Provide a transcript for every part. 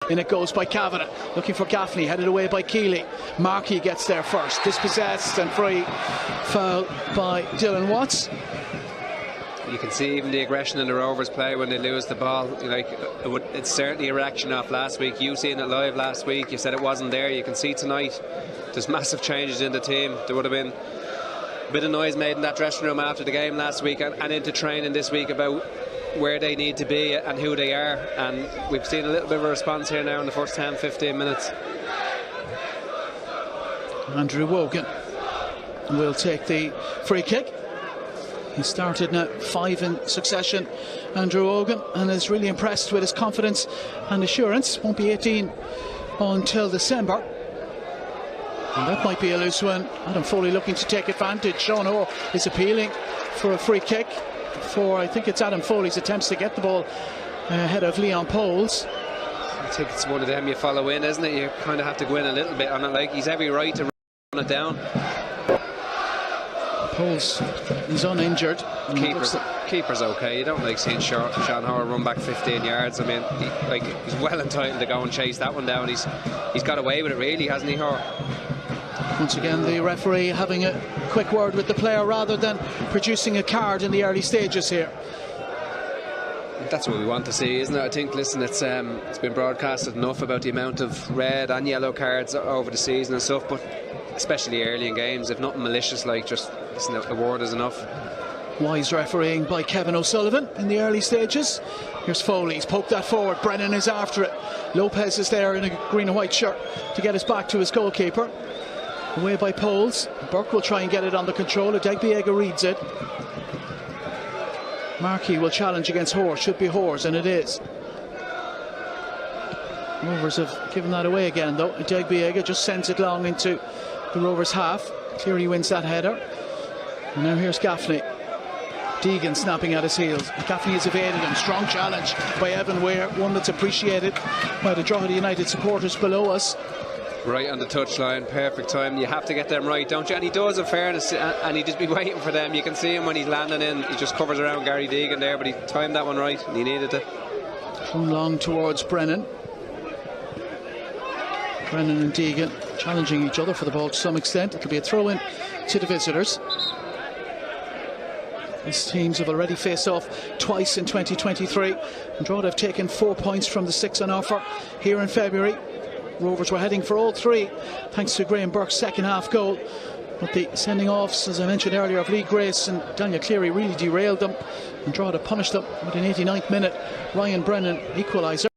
In it goes by Kavanagh, looking for Gaffney, headed away by Keeley. Markey gets there first, dispossessed and free. Foul by Dylan Watts. You can see even the aggression in the Rovers play when they lose the ball. It's certainly a reaction off last week. You seen it live last week. You said it wasn't there. You can see tonight there's massive changes in the team. There would have been a bit of noise made in that dressing room after the game last week and into training this week about where they need to be and who they are. And we've seen a little bit of a response here now in the first 10-15 minutes. Andrew Wogan will take the free kick. He started now 5 in succession, Andrew Wogan, and is really impressed with his confidence and assurance. Won't be 18 until December. And that might be a loose one. Adam Foley looking to take advantage. Sean Orr is appealing for a free kick for, I think it's Adam Foley's attempts to get the ball ahead of Leon Poles. I think it's one of them you follow in, isn't it? You kind of have to go in a little bit on it. Like, he's every right to run it down. Poles is uninjured. Keeper's okay. You don't like seeing Sean Orr run back 15 yards. I mean, he's well entitled to go and chase that one down. He's got away with it, really, hasn't he, Orr? Once again, the referee having a quick word with the player rather than producing a card in the early stages here. That's what we want to see, isn't it? I think, listen, it's been broadcasted enough about the amount of red and yellow cards over the season and stuff, but especially early in games, if nothing malicious, like, just listen, a word is enough. Wise refereeing by Kevin O'Sullivan in the early stages. Here's Foley, he's poked that forward. Brennan is after it. Lopez is there in a green and white shirt to get us back to his goalkeeper. Away by Poles. Burke will try and get it under control. Adegbiega reads it. Markey will challenge against Hors. Should be Hors, and it is. Rovers have given that away again, though. Adegbiega just sends it long into the Rovers half. Cleary wins that header. And now here's Gaffney. Deegan snapping at his heels. Gaffney has evaded him. Strong challenge by Evan Weir, one that's appreciated by the Drogheda United supporters below us. Right on the touchline, perfect time. You have to get them right, don't you? And he does, in fairness, and he'd just be waiting for them. You can see him when he's landing in. He just covers around Gary Deegan there, but he timed that one right and he needed it. Thrown long towards Brennan. Brennan and Deegan challenging each other for the ball to some extent. It'll be a throw-in to the visitors. These teams have already faced off twice in 2023. And Drogheda have taken 4 points from the 6 on offer here in February. Rovers were heading for all 3 thanks to Graham Burke's second half goal, but the sending offs, as I mentioned earlier, of Lee Grace and Daniel Cleary really derailed them, and Drogheda punished them with an 89th minute Ryan Brennan equaliser.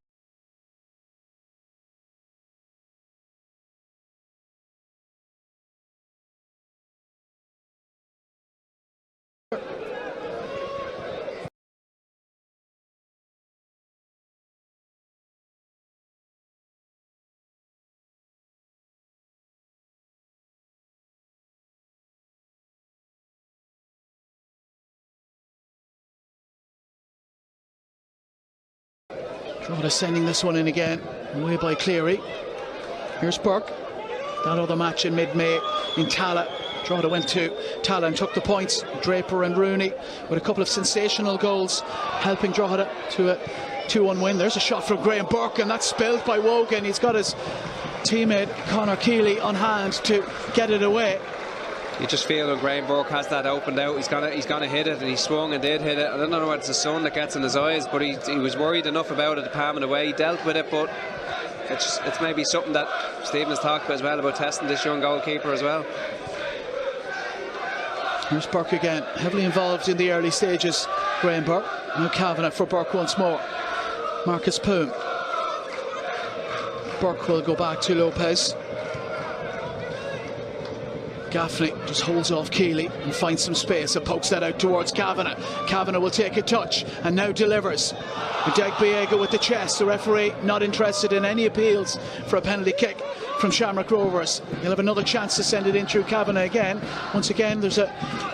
Drogheda sending this one in again, away by Cleary. Here's Burke. That other match in mid-May in Tala. Drogheda went to Tala and took the points. Draper and Rooney with a couple of sensational goals, helping Drogheda to a 2-1 win. There's a shot from Graham Burke, and that's spilled by Wogan. He's got his teammate Conor Keeley on hand to get it away. You just feel when Graham Burke has that opened out, he's gonna hit it, and he swung and did hit it. I don't know whether it's the sun that gets in his eyes, but he was worried enough about it to palm it away. He dealt with it, but it's maybe something that Stephen has talked about as well, about testing this young goalkeeper as well. Here's Burke again, heavily involved in the early stages. Graham Burke. Now Kavanagh for Burke once more. Marcus Poon. Burke will go back to Lopez. Gaffney just holds off Keeley and finds some space and pokes that out towards Kavanagh. Kavanagh will take a touch and now delivers. Adegbiega with the chest. The referee not interested in any appeals for a penalty kick from Shamrock Rovers. He'll have another chance to send it in through Kavanagh again. Once again, there's a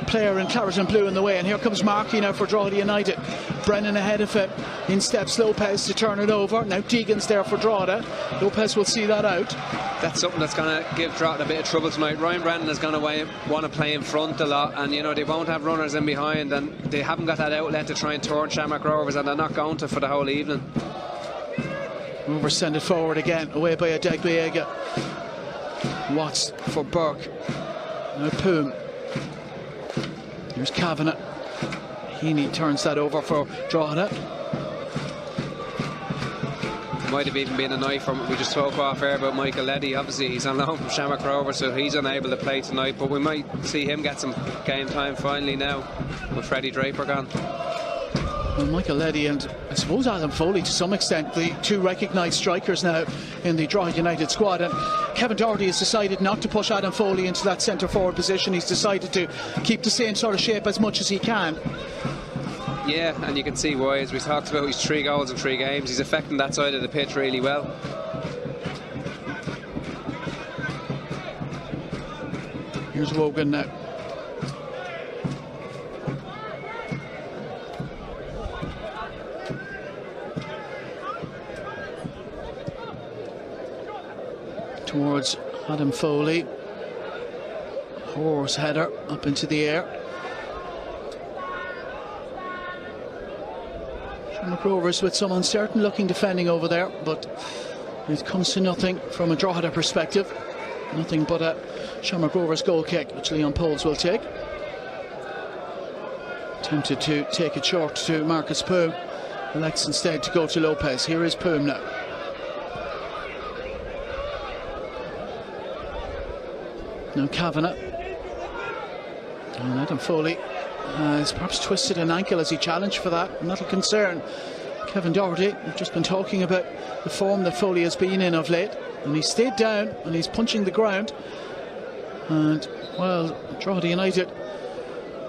player in claret and blue in the way, and here comes Markey now for Drogheda United. Brennan ahead of it. In steps Lopez to turn it over. Now Deegan's there for Drogheda. Lopez will see that out. That's something that's going to give Drogheda a bit of trouble tonight. Ryan Brennan is going to want to play in front a lot, and you know they won't have runners in behind, and they haven't got that outlet to try and turn Shamrock Rovers, and they're not going to for the whole evening. Rovers send it forward again, away by Adegbiega. Watts for Burke. Now Poom. Here's Kavanagh. Heaney turns that over for Drogheda. Might have even been a knife from we just spoke off air about Michael Leddy. Obviously he's on loan from Shamrock Rovers, so he's unable to play tonight, but we might see him get some game time finally now with Freddie Draper gone. Well, Michael Leddy and I suppose Adam Foley to some extent, the two recognised strikers now in the Drogheda United squad, and Kevin Doherty has decided not to push Adam Foley into that centre forward position. He's decided to keep the same sort of shape as much as he can. Yeah, and you can see why, as we talked about, he's 3 goals in 3 games. He's affecting that side of the pitch really well. Here's Wogan now. Towards Adam Foley. Horse header up into the air. Shamrock Rovers with some uncertain looking defending over there, but it comes to nothing from a Drogheda perspective. Nothing but a Shamrock Rovers goal kick, which Leon Poles will take. Tempted to take it short to Marcus Poom. Elects instead to go to Lopez. Here is Poom now. Now Kavanagh. And Adam Foley has perhaps twisted an ankle as he challenged for that, and that'll concern Kevin Doherty. We've just been talking about the form that Foley has been in of late, and he stayed down and he's punching the ground. And well, Drogheda United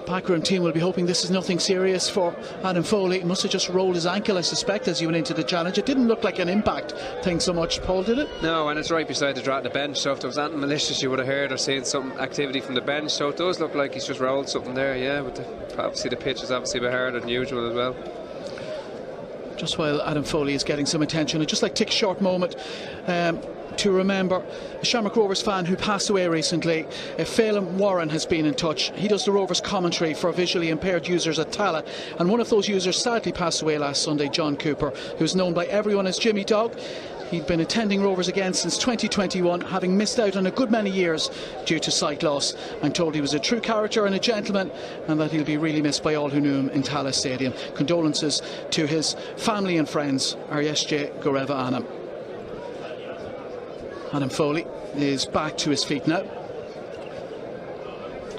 backroom team will be hoping this is nothing serious for Adam Foley. He must have just rolled his ankle, I suspect, as he went into the challenge. It didn't look like an impact thing so much, Paul, did it? No, and it's right beside the bench, so if there was anything malicious you would have heard or seen some activity from the bench, so it does look like he's just rolled something there, yeah, but obviously the pitch is obviously a bit harder than usual as well. Just while Adam Foley is getting some attention, I'd just like to take a short moment to remember a Shamrock Rovers fan who passed away recently. Phelan Warren has been in touch. He does the Rovers commentary for visually impaired users at Tala, and one of those users sadly passed away last Sunday, John Cooper, who's known by everyone as Jimmy Dog. He'd been attending Rovers again since 2021, having missed out on a good many years due to sight loss. I'm told he was a true character and a gentleman, and that he'll be really missed by all who knew him in Tala Stadium. Condolences to his family and friends. Ariesje Goreva Anam. Adam Foley is back to his feet now,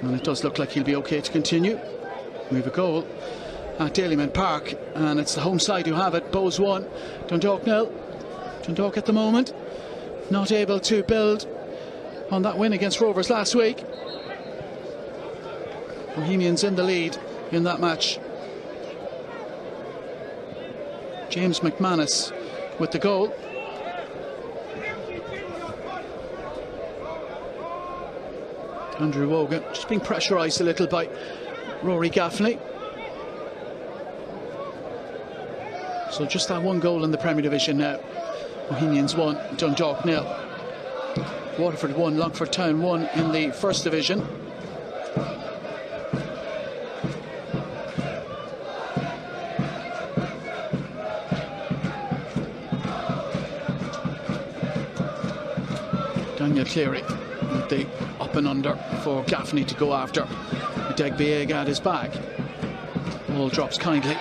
and it does look like he'll be okay to continue. We have a goal at Daleyman Park, and it's the home side who have it. Bows 1, Dundalk 0. Dundalk at the moment not able to build on that win against Rovers last week. Bohemians in the lead in that match. James McManus with the goal. Andrew Wogan just being pressurised a little by Rory Gaffney. So just that one goal in the Premier Division now. Bohemians 1, Dundalk 0. Waterford 1, Longford Town 1 in the First Division. Daniel Cleary with the up and under for Gaffney to go after. Adegbiega at his back. Ball drops kindly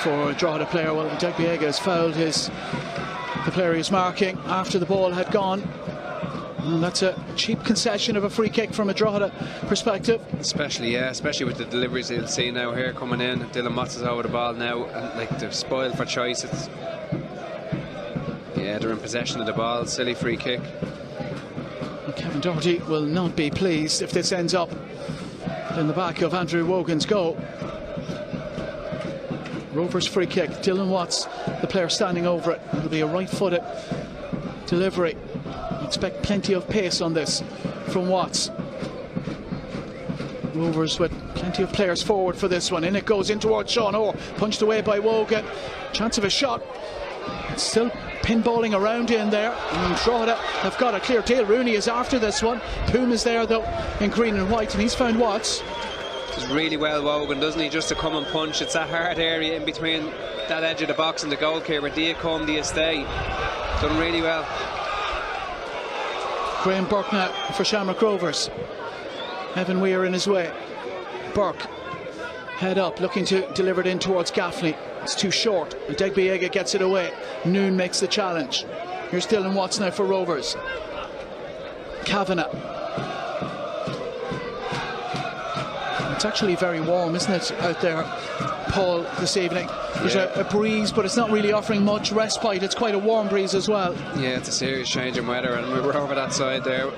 for a Drogheda player. Well, Adegbiega has fouled the player he's marking after the ball had gone. And that's a cheap concession of a free kick from a Drogheda perspective. Especially with the deliveries you'll see now here coming in. Dylan Motts is over the ball now, and like they're spoiled for choice. They're in possession of the ball. Silly free kick. And Kevin Doherty will not be pleased if this ends up in the back of Andrew Wogan's goal. Rovers free kick. Dylan Watts, the player standing over it. It'll be a right-footed delivery. Expect plenty of pace on this from Watts. Rovers with plenty of players forward for this one. In it goes in towards Sean Orr. Punched away by Wogan. Chance of a shot. It's still pinballing around in there. And Drogheda have got a clear tail. Rooney is after this one. Poom is there though in green and white, and he's found Watts. Does really well, Wogan, doesn't he? Just to come and punch. It's that hard area in between that edge of the box and the goal keeper. Do you come, do you stay? Done really well. Graham Burke now for Shamrock Rovers. Evan Weir in his way. Burke, head up, looking to deliver it in towards Gaffney. It's too short. Adegbiega gets it away. Noon makes the challenge. Here's Dylan Watts now for Rovers. Kavanagh. It's actually very warm, isn't it, out there, Paul, this evening? There's a breeze, but it's not really offering much respite. It's quite a warm breeze as well. Yeah, it's a serious change in weather, and we were over that side there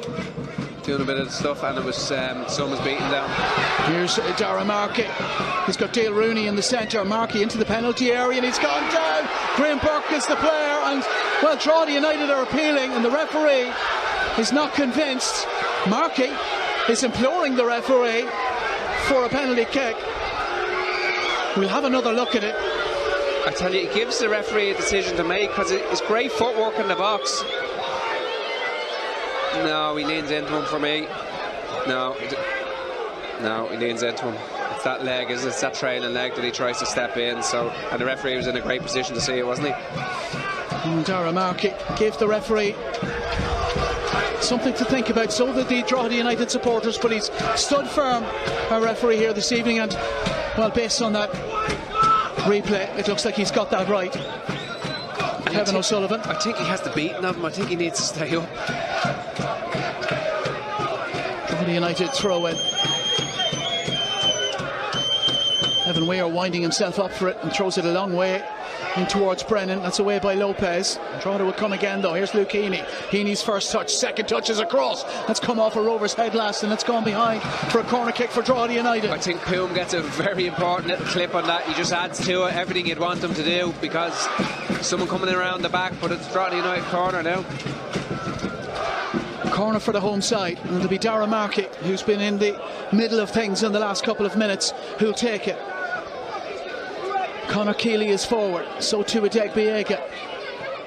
doing a bit of stuff, and it was sun was beating down. Here's Dara Markey. He's got Dale Rooney in the centre. Markey into the penalty area, and he's gone down. Graham Burke is the player, and well, Drogheda United are appealing, and the referee is not convinced. Markey is imploring the referee for a penalty kick. We'll have another look at it. I tell you, it gives the referee a decision to make, because it's great footwork in the box. No, he leans into him for me. No, he leans into him. It's that leg, it's that trailing leg that he tries to step in. So, and the referee was in a great position to see it, wasn't he? And Dara Markey gave the referee something to think about. So did the Drogheda United supporters, but he's stood firm, our referee here this evening, and well, based on that replay, it looks like he's got that right. Kevin O'Sullivan. I think he has the beating of him. I think he needs to stay up. Drogheda United throw in. Evan Weir winding himself up for it and throws it a long way in towards Brennan. That's away by Lopez. Drogheda will come again though. Here's Luke Heaney. Heaney's first touch, second touch is across. That's come off a Rovers head last, and it's gone behind for a corner kick for Drogheda United. I think Poom gets a very important little clip on that. He just adds to it everything you'd want him to do, because someone coming around the back, but it's Drogheda United corner now. Corner for the home side, and it'll be Dara Markey, who's been in the middle of things in the last couple of minutes, who'll take it. Conor Keeley is forward, so too Adegbiega.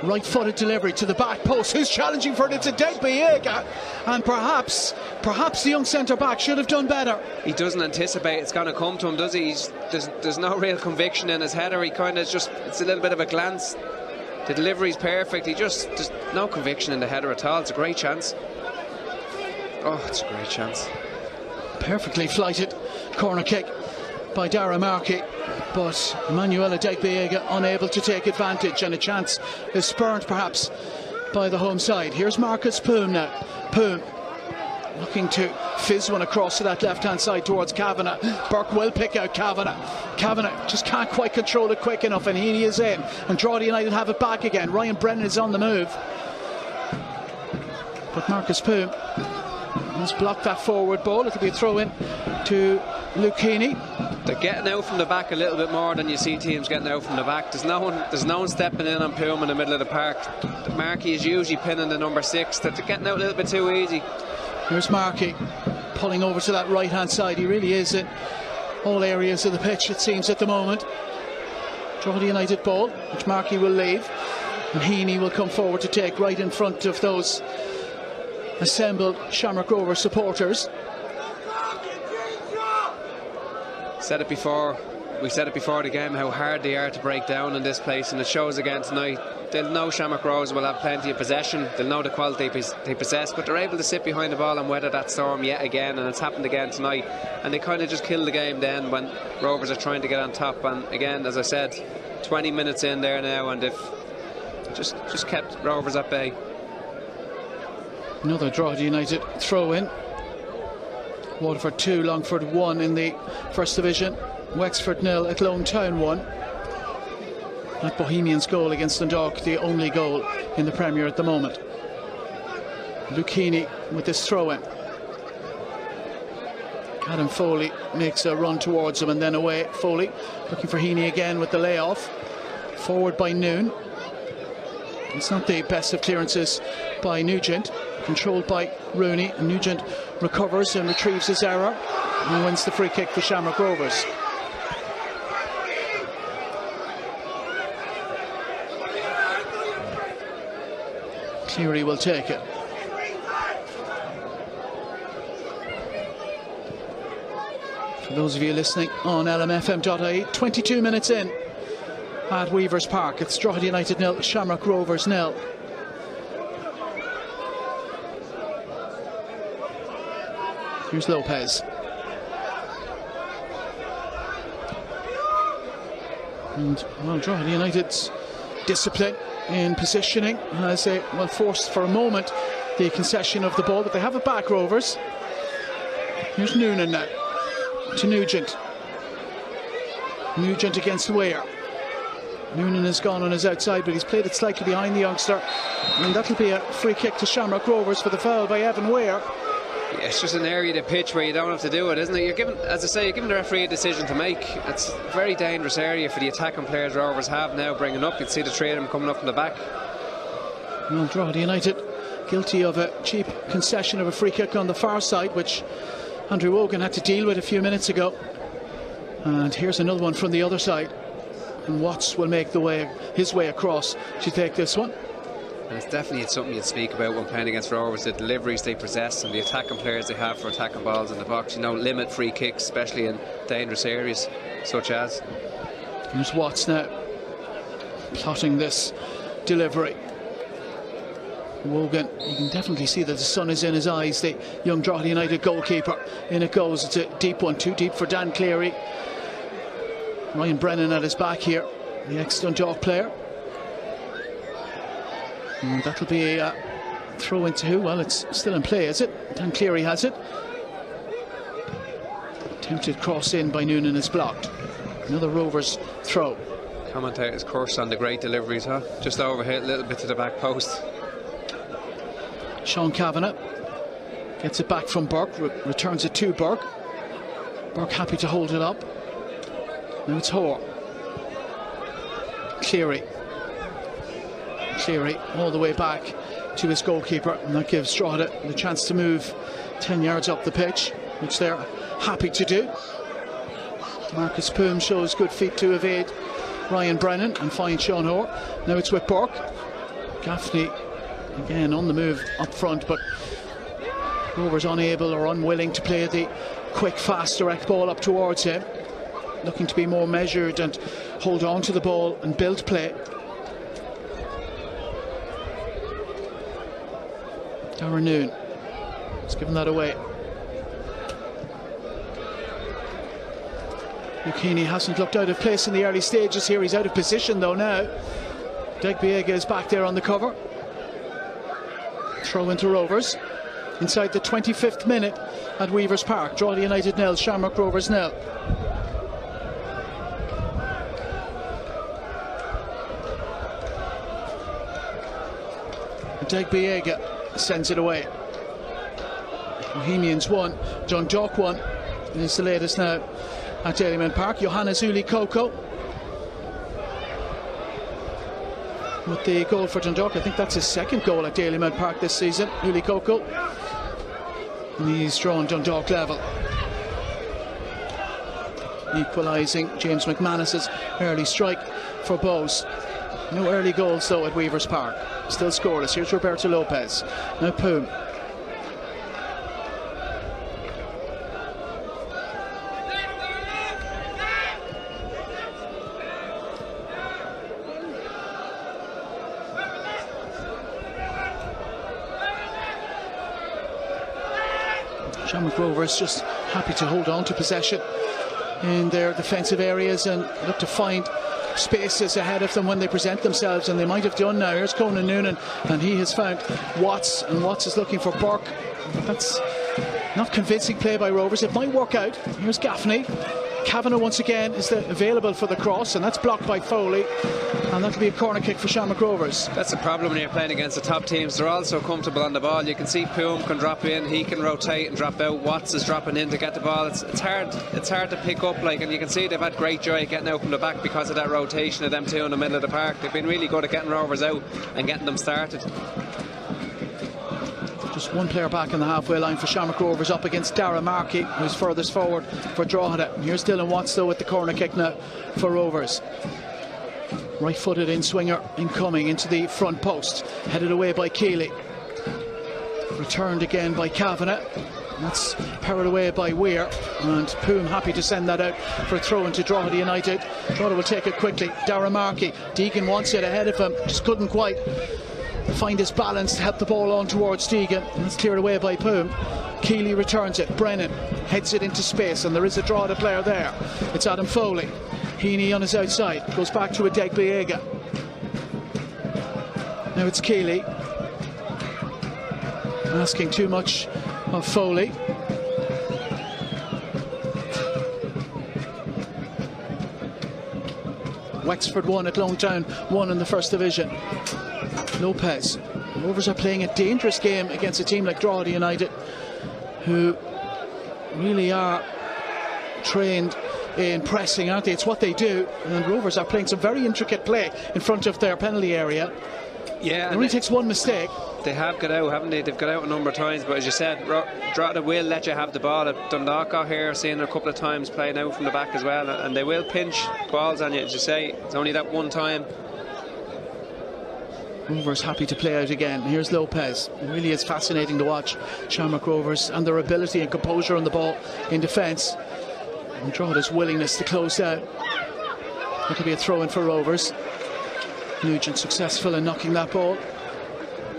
Right-footed delivery to the back post. Who's challenging for it? It's Adegbiega, and perhaps the young centre-back should have done better. He doesn't anticipate it's going to come to him, does he? There's no real conviction in his header. He kind of just, it's a little bit of a glance. The delivery's perfect. There's no conviction in the header at all. It's a great chance. Oh, it's a great chance. Perfectly flighted corner kick by Dara Markey, but Emmanuel Adegbiega unable to take advantage, and a chance is spurned perhaps by the home side. Here's Marcus Poom now. Poom looking to fizz one across to that left-hand side towards Kavanagh. Burke will pick out Kavanagh. Kavanagh just can't quite control it quick enough, and he is in. And Drogheda United have it back again. Ryan Brennan is on the move, but Marcus Poom has blocked that forward ball. It'll be a throw-in to Luke Heaney. They're getting out from the back a little bit more than you see teams getting out from the back. There's no one stepping in on Poom in the middle of the park. Markey is usually pinning the number 6. They're getting out a little bit too easy. Here's Markey pulling over to that right hand side. He really is in all areas of the pitch, it seems, at the moment. Drogheda United ball, which Markey will leave, and Heaney will come forward to take right in front of those assembled Shamrock Rovers supporters. We said it before the game, how hard they are to break down in this place, and it shows again tonight. They'll know Shamrock Rovers will have plenty of possession, they'll know the quality they possess, but they're able to sit behind the ball and weather that storm yet again, and it's happened again tonight. And they kind of just kill the game then when Rovers are trying to get on top. And again, as I said, 20 minutes in there now, and they've just kept Rovers at bay. Another Drogheda United throw in. Waterford 2, Longford 1 in the First Division. Wexford 0, Athlone Town 1. That Bohemians goal against Dundalk, the only goal in the Premier at the moment. Luke Heaney with this throw in. Adam Foley makes a run towards him and then away. Foley looking for Heaney again with the layoff. Forward by Noon. It's not the best of clearances by Nugent. Controlled by Rooney, and Nugent recovers and retrieves his error and wins the free kick for Shamrock Rovers. Cleary will take it. For those of you listening on lmfm.ie, 22 minutes in at Weavers Park. It's Drogheda United 0, Shamrock Rovers 0. Here's Lopez. And, well, Drogheda United's discipline in positioning has forced for a moment the concession of the ball, but they have it back, Rovers. Here's Noonan now to Nugent. Nugent against Weir. Noonan has gone on his outside, but he's played it slightly behind the youngster, and that'll be a free kick to Shamrock Rovers for the foul by Evan Weir. Yeah, it's just an area of the pitch where you don't have to do it, isn't it? You're giving, as I say, you're giving the referee a decision to make. It's a very dangerous area for the attacking players Rovers have now bringing up. You can see the three of them coming up from the back. Well, Drogheda United guilty of a cheap concession of a free kick on the far side, which Andrew Wogan had to deal with a few minutes ago. And here's another one from the other side. And Watts will make his way across to take this one. And it's definitely something you'd speak about when playing against Rovers, the deliveries they possess and the attacking players they have for attacking balls in the box. You know, limit free kicks, especially in dangerous areas such as. Here's Watts now, plotting this delivery. Wogan, you can definitely see that the sun is in his eyes, the young Drogheda United goalkeeper. In it goes, it's a deep one, too deep for Dan Cleary. Ryan Brennan at his back here, the ex-Dundalk player. And that'll be a throw into who? Well, it's still in play, is it? Dan Cleary has it. Attempted cross in by Noonan is blocked. Another Rovers throw. Commentators curse on the great deliveries, huh? Just overhit a little bit to the back post. Sean Kavanagh gets it back from Burke, returns it to Burke. Burke happy to hold it up. Now it's Hoare. Cleary all the way back to his goalkeeper, and that gives Drogheda the chance to move 10 yards up the pitch, which they're happy to do. Marcus Poom shows good feet to evade Ryan Brennan and find Sean Hoare. Now it's with Burke. Gaffney again on the move up front, but Rovers unable or unwilling to play the quick, fast, direct ball up towards him. Looking to be more measured and hold on to the ball and build play. Darren Noon has given that away. Lucchini hasn't looked out of place in the early stages here. He's out of position though now. Degbiega is back there on the cover. Throw into Rovers. Inside the 25th minute at Weavers Park. Drogheda United 0, Shamrock Rovers 0. Degbiega sends it away. Bohemians 1, Dundalk 1. And it's the latest now at Dalymount Park. Johannes Uli Coco with the goal for Dundalk. I think that's his second goal at Dalymount Park this season. Uli Coco. And he's drawn Dundalk level. Equalising James McManus's early strike for Bows. No early goals though at Weavers Park. Still scoreless. Here's Roberto Lopez. Now Poom. Shamrock Rovers just happy to hold on to possession in their defensive areas and look to find spaces ahead of them when they present themselves, and they might have done now. Here's Conan Noonan, and he has found Watts, and Watts is looking for Burke. That's not convincing play by Rovers. It might work out. Here's Gaffney. Kavanagh once again is available for the cross, and that's blocked by Foley, and that'll be a corner kick for Shamrock Rovers. That's the problem when you're playing against the top teams. They're all so comfortable on the ball. You can see Poom can drop in, he can rotate and drop out. Watts is dropping in to get the ball. It's hard to pick up, and you can see they've had great joy getting out from the back because of that rotation of them two in the middle of the park. They've been really good at getting Rovers out and getting them started. Just one player back in the halfway line for Shamrock Rovers up against Dara Markey, who's furthest forward for Drogheda. Here's Dylan Watts though with the corner kick now for Rovers. Right-footed in-swinger incoming into the front post, headed away by Keeley. Returned again by Kavanagh. That's powered away by Weir, and Poom happy to send that out for a throw into Drogheda United. Drogheda will take it quickly. Dara Markey, Deegan wants it ahead of him, just couldn't quite find his balance to help the ball on towards Deegan, and it's cleared away by Poom. Keeley returns it, Brennan heads it into space, and there is a Drogheda player there. It's Adam Foley. Heaney on his outside, goes back to Adegbiega. Now it's Keeley, asking too much of Foley. Wexford 1 at Lonetown 1 in the First Division. Lopez. Rovers are playing a dangerous game against a team like Drogheda United, who really are trained in pressing, aren't they? It's what they do, and Rovers are playing some very intricate play in front of their penalty area. Yeah, it only takes one mistake. They have got out, haven't they? They've got out a number of times, but as you said, Drogheda will let you have the ball. Dundalk got here, seen a couple of times playing out from the back as well, and they will pinch balls on you. As you say, it's only that one time. Rovers happy to play out again. Here's Lopez. It really is fascinating to watch Shamrock Rovers and their ability and composure on the ball in defence, and Drogheda's willingness to close down. It'll be a throw-in for Rovers. Nugent successful in knocking that ball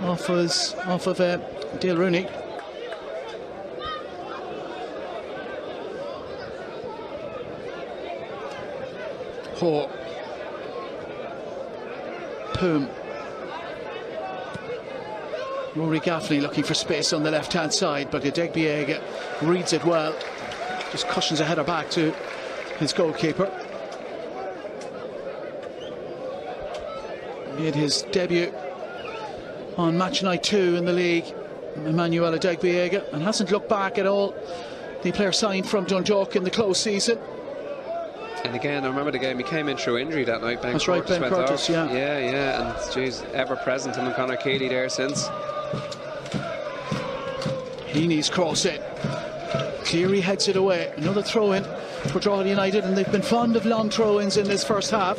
off of Dale Rooney. Ho. Poom. Rory Gaffney looking for space on the left-hand side, but Adegbiega reads it well. Just cushions a header back to his goalkeeper. Made his debut on match night 2 in the league, Emmanuel Adegbiega, and hasn't looked back at all. The player signed from Dundalk in the close season. And again, I remember the game, he came in through injury that night. That's right, Ben Curtis, yeah. Yeah, and geez, ever present, him and Conor Keeley there since. Heaney's cross it. Cleary heads it away. Another throw-in for Drogheda United, and they've been fond of long throw-ins in this first half.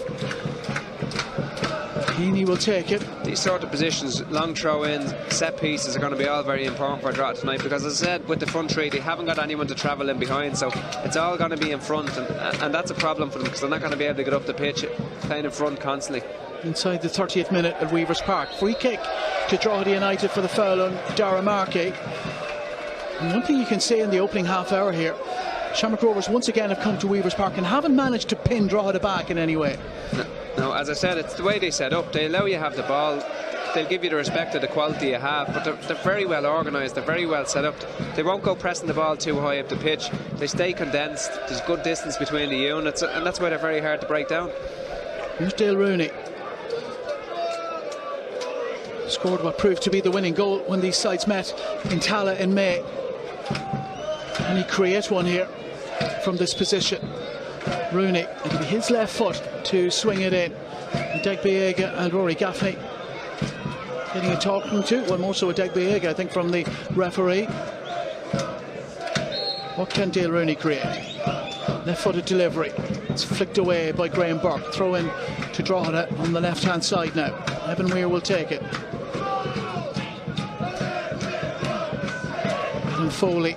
Heaney will take it. These sort of positions, long throw-ins, set pieces, are going to be all very important for Drogheda tonight, because as I said, with the front three, they haven't got anyone to travel in behind, so it's all going to be in front, and that's a problem for them, because they're not going to be able to get up the pitch playing in front constantly. Inside the 30th minute at Weavers Park, free kick to Drogheda United for the foul on Dara Markey. And one thing you can say in the opening half hour here, Shamrock Rovers once again have come to Weavers Park and haven't managed to pin Drogheda back in any way. No, as I said, it's the way they set up. They allow you to have the ball, they'll give you the respect of the quality you have, but they're very well organised, they're very well set up. They won't go pressing the ball too high up the pitch. They stay condensed, there's good distance between the units, and that's why they're very hard to break down. Here's Dale Rooney. Scored what proved to be the winning goal when these sides met in Tala in May. And he creates one here from this position. Rooney, it'll be his left foot to swing it in. Adegbiega and Rory Gaffney getting a talking to, well, more so Adegbiega, I think, from the referee. What can Dale Rooney create? Left-footed delivery. It's flicked away by Graham Burke. Throw in to Drogheda on the left-hand side now. Evan Weir will take it. And Foley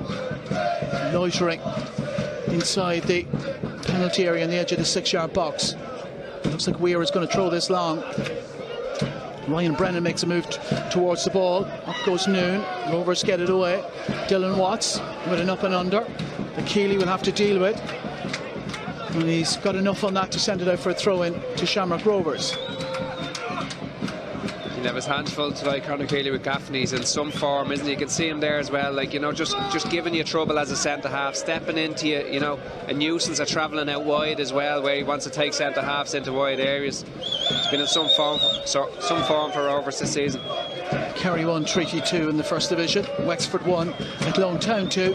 loitering inside the penalty area on the edge of the 6-yard box. Looks like Weir is going to throw this long. Ryan Brennan makes a move towards the ball. Up goes Noon. Rovers get it away. Dylan Watts with an up and under that Keeley will have to deal with. And he's got enough on that to send it out for a throw-in to Shamrock Rovers. He'll have his hands full tonight, Conor Keeley, with Gaffney. He's in some form, isn't he? You can see him there as well, like, you know, just giving you trouble as a centre-half, stepping into you, you know, a nuisance of travelling out wide as well, where he wants to take centre-halves into wide areas. He's been in some form for Rovers this season. Kerry 1, Treaty 2 in the First Division. Wexford 1 at Lonetown 2.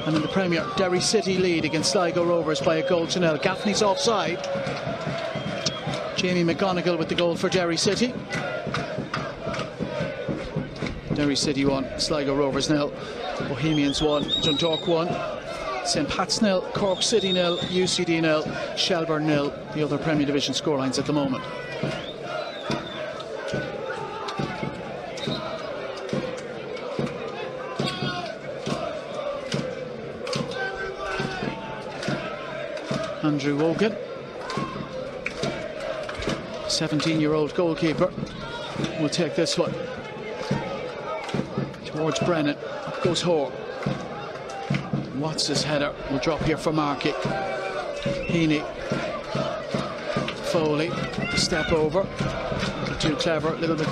And in the Premier, Derry City lead against Sligo Rovers by a goal to nil. Gaffney's offside. Jamie McGonigal with the goal for Derry City. Derry City 1, Sligo Rovers 0, Bohemians 1, Dundalk 1, St Pat's 0, Cork City 0, UCD 0, Shelbourne 0, the other Premier Division scorelines at the moment. Andrew Wogan, 17-year-old goalkeeper. will take this one. Towards Brennan. Up goes Hoare. Watts' header will drop here for Markey. Heaney. Foley. Step over. Too clever. A little bit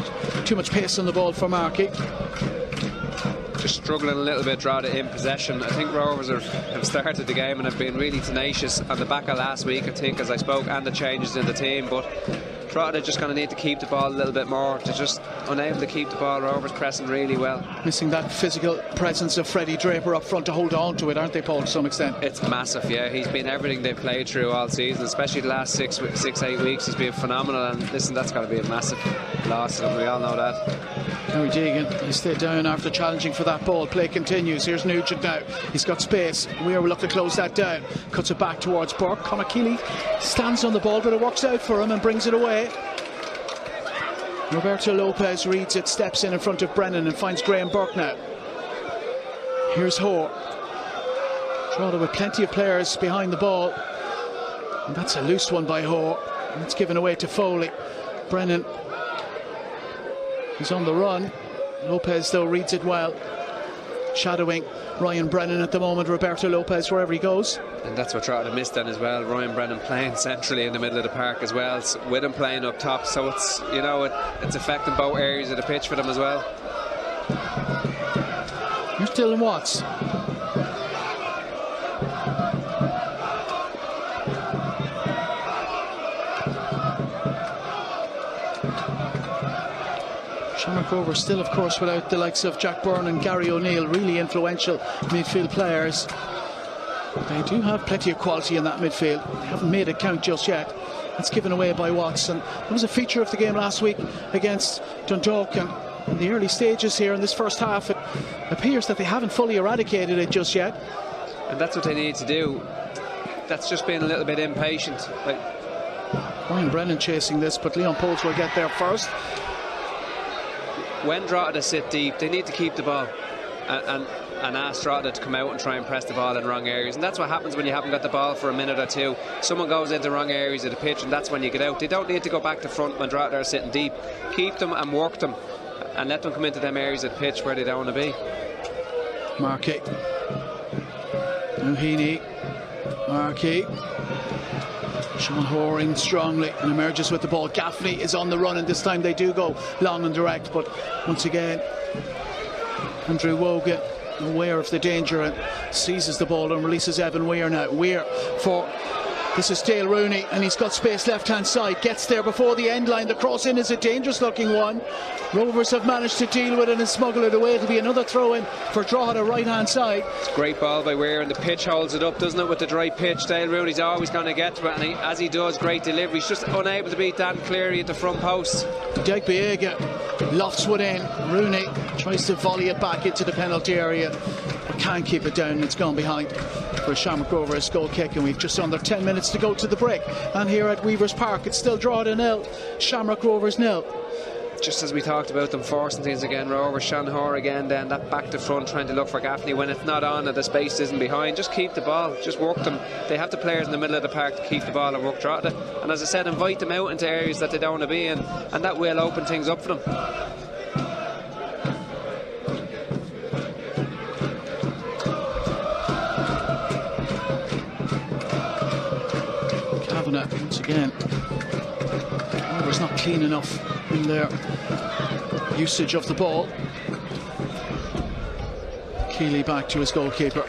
too much pace on the ball for Markey. Just struggling a little bit, Drogheda in possession. I think Rovers have started the game and have been really tenacious on the back of last week, I think, as I spoke, and the changes in the team. But Drogheda just going to need to keep the ball a little bit more. They're just unable to keep the ball. Rovers pressing really well. Missing that physical presence of Freddie Draper up front to hold on to it, aren't they, Paul, to some extent? It's massive, yeah. He's been everything they've played through all season, especially the last 6-8 weeks. He's been phenomenal, and listen, that's got to be a massive loss, and we all know that. Kerry Deegan, he stayed down after challenging for that ball. Play continues. Here's Nugent now. He's got space. Weir will look to close that down. Cuts it back towards Burke. Conor Keeley stands on the ball, but it works out for him and brings it away. Roberto Lopez reads it, steps in front of Brennan and finds Graham Burke now. Here's Hoare. Drogheda with plenty of players behind the ball. And that's a loose one by Hoare. And it's given away to Foley. Brennan is on the run. Lopez, though, reads it well. Shadowing Ryan Brennan at the moment. Roberto Lopez wherever he goes. And that's what Drogheda missed then as well. Ryan Brennan playing centrally in the middle of the park as well, with him playing up top. So it's, you know, it's affecting both areas of the pitch for them as well. Here's Dylan Watts. Shamrock Rovers still, of course, without the likes of Jack Byrne and Gary O'Neill, really influential midfield players. They do have plenty of quality in that midfield. They haven't made it count just yet. It's given away by Watts, and it was a feature of the game last week against Dundalk. And in the early stages here in this first half, it appears that they haven't fully eradicated it just yet. And that's what they need to do. That's just being a little bit impatient. Ryan Brennan chasing this, but Leon Poles will get there first. When Drogheda sit deep, they need to keep the ball and ask Drogheda to come out and try and press the ball in wrong areas. And that's what happens when you haven't got the ball for a minute or two. Someone goes into wrong areas of the pitch, and that's when you get out. They don't need to go back to front when Drogheda are sitting deep. Keep them and work them, and let them come into them areas of the pitch where they don't want to be. Markey. Now Heaney. Markey. Sean Hoare in strongly and emerges with the ball. Gaffney is on the run, and this time they do go long and direct, but once again Andrew Wogan aware of the danger and seizes the ball and releases Evan Weir now. Weir for, this is Dale Rooney, and he's got space left hand side, gets there before the end line. The cross in is a dangerous looking one. Rovers have managed to deal with it and smuggle it away. It'll be another throw in for Drogheda right hand side. It's a great ball by Weir, and the pitch holds it up, doesn't it, with the dry pitch. Dale Rooney's always going to get to it, and as he does, great delivery. He's just unable to beat Dan Cleary at the front post. Degbiega lofts one in. Rooney tries to volley it back into the penalty area, but can't keep it down. It's gone behind for a Shamrock Rovers goal kick, and we've just under 10 minutes to go to the break. And here at Weavers Park, it's still Drogheda 0, Shamrock Rovers 0. Just as we talked about them forcing things again, Rovers, Sean Hoare again, then that back to front trying to look for Gaffney when it's not on and the space isn't behind. Just keep the ball, just work them. They have the players in the middle of the park to keep the ball and work Drogheda, and as I said, invite them out into areas that they don't want to be in, and that will open things up for them. Kavanagh once again. Rovers not clean enough in their usage of the ball. Keeley back to his goalkeeper.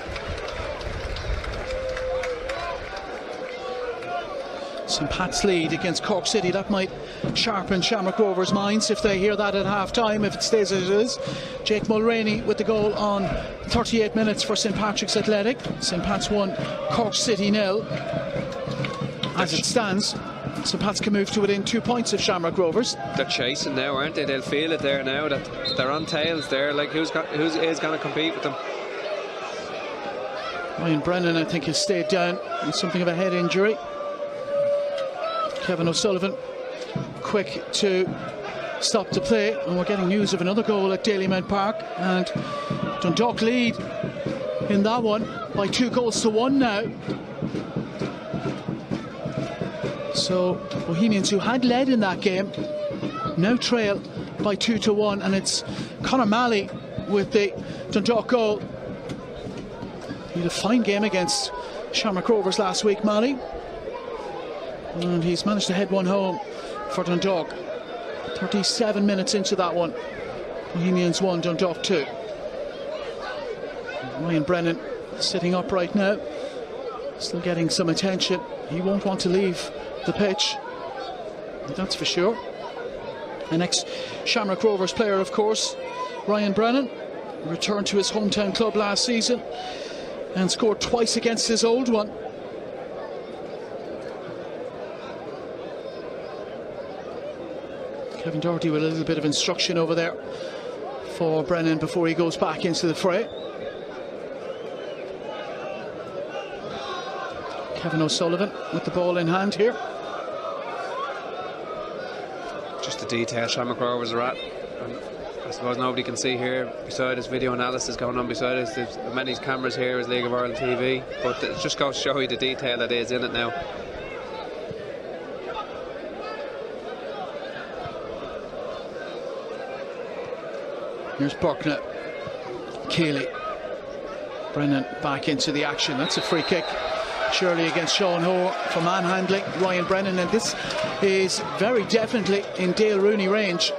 St Pat's lead against Cork City, that might sharpen Shamrock Rovers' minds if they hear that at half time, if it stays as it is. Jake Mulroney with the goal on 38 minutes for St Patrick's Athletic. St Pat's 1, Cork City 0. As it stands, St Pat's can move to within 2 points of Shamrock Rovers. They're chasing now, aren't they? They'll feel it there now that they're on tails there. Like who's going to compete with them? Ryan Brennan, I think, has stayed down with something of a head injury. Kevin O'Sullivan quick to stop the play, and we're getting news of another goal at Dalymount Park, and Dundalk lead in that one by 2-1 now. So Bohemians, who had led in that game, now trail by 2-1, and it's Conor Malley with the Dundalk goal. He had a fine game against Shamrock Rovers last week, Malley, and he's managed to head one home for Dundalk. 37 minutes into that one. Bohemians 1, Dundalk 2. Ryan Brennan sitting upright now, still getting some attention. He won't want to leave the pitch, that's for sure. An ex-Shamrock Rovers player, of course, Ryan Brennan, returned to his hometown club last season and scored twice against his old one. Kevin Doherty with a little bit of instruction over there for Brennan before he goes back into the fray. Kevin O'Sullivan with the ball in hand here. Just the detail Shamrock Rovers are at. And I suppose nobody can see here beside us, video analysis going on beside us. There's many cameras here as League of Ireland TV, but it just goes to show you the detail that is in it now. Here's Buckner, Keeley, Brennan back into the action. That's a free kick, surely against Sean Hoare for manhandling Ryan Brennan, and this is very definitely in Dale Rooney range.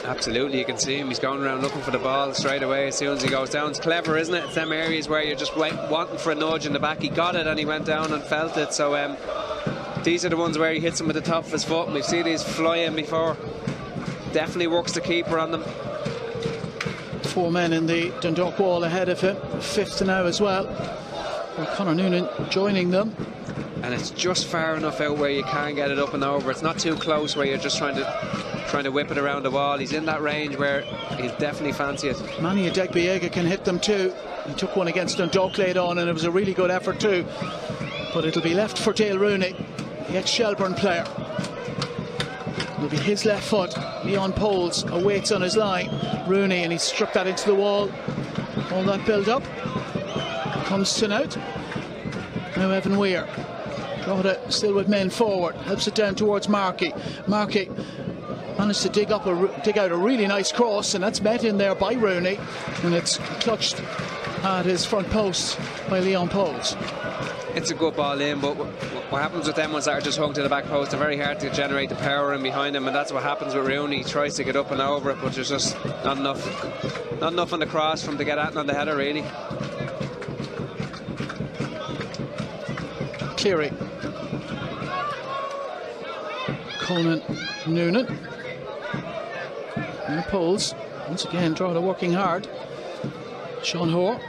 Absolutely, you can see him, he's going around looking for the ball straight away as soon as he goes down. It's clever, isn't it? It's them areas where you're just wanting for a nudge in the back. He got it and he went down and felt it, so these are the ones where he hits him with the top of his foot, and we've seen these fly in before. Definitely works the keeper on them. 4 men in the Dundalk wall ahead of him, fifth now as well. Conor Noonan joining them. And it's just far enough out where you can get it up and over. It's not too close where you're just trying to whip it around the wall. He's in that range where he'll definitely fancy it. Manny Adegbiega can hit them too. He took one against Dundalk late on, and it was a really good effort too. But it'll be left for Dale Rooney, the ex-Shelbourne player. It'll be his left foot. Leon Poles awaits on his line. Rooney, and he struck that into the wall. All that build-up comes to naught. Now Evan Weir. Drogheda still with men forward. Helps it down towards Markey. Markey managed to dig out a really nice cross, and that's met in there by Rooney, and it's clutched at his front post by Leon Poles. It's a good ball in, but what happens with them ones that are just hung to the back post, they're very hard to generate the power in behind them, and that's what happens with Rooney. He tries to get up and over it, but there's just not enough on the cross from to get at and on the header, really. Cleary, Conan Noonan, and the Poles once again. Drogheda working hard. Sean Hoare.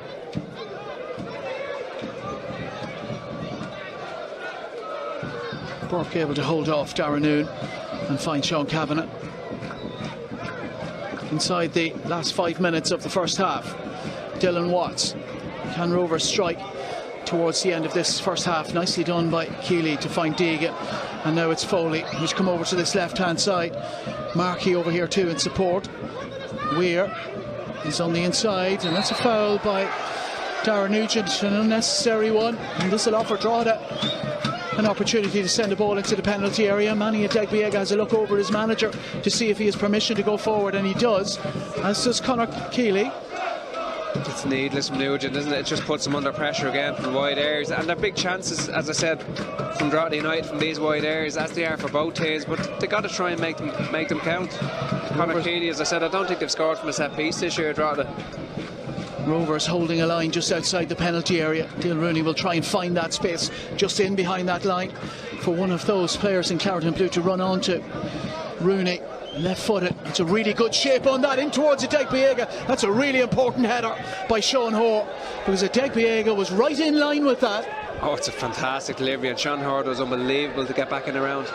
Burke able to hold off Darragh and find Sean Kavanagh. Inside the last 5 minutes of the first half, Dylan Watts. Can Rovers strike towards the end of this first half? Nicely done by Keeley to find Deegan, and now it's Foley who's come over to this left hand side. Markey over here too in support. Weir is on the inside, and that's a foul by Darragh Nugent, an unnecessary one, and this will offer Drogheda an opportunity to send the ball into the penalty area. Manny Adegbiega has a look over at his manager to see if he has permission to go forward, and he does, as does Conor Keeley. It's needless from Nugent, isn't it? It just puts them under pressure again from wide areas, and they're big chances, as I said, from Drogheda United from these wide areas, as they are for both teams, but they got to try and make them count. Conor Keeley, as I said, I don't think they've scored from a set piece this year, Drogheda. Rovers holding a line just outside the penalty area. Dale Rooney will try and find that space just in behind that line for one of those players in claret and blue to run onto. Rooney, left-footed. It's a really good shape on that, in towards Adegbiega. That's a really important header by Sean Hoare, because Adegbiega was right in line with that. Oh, it's a fantastic delivery, and Sean Hoare was unbelievable to get back in around.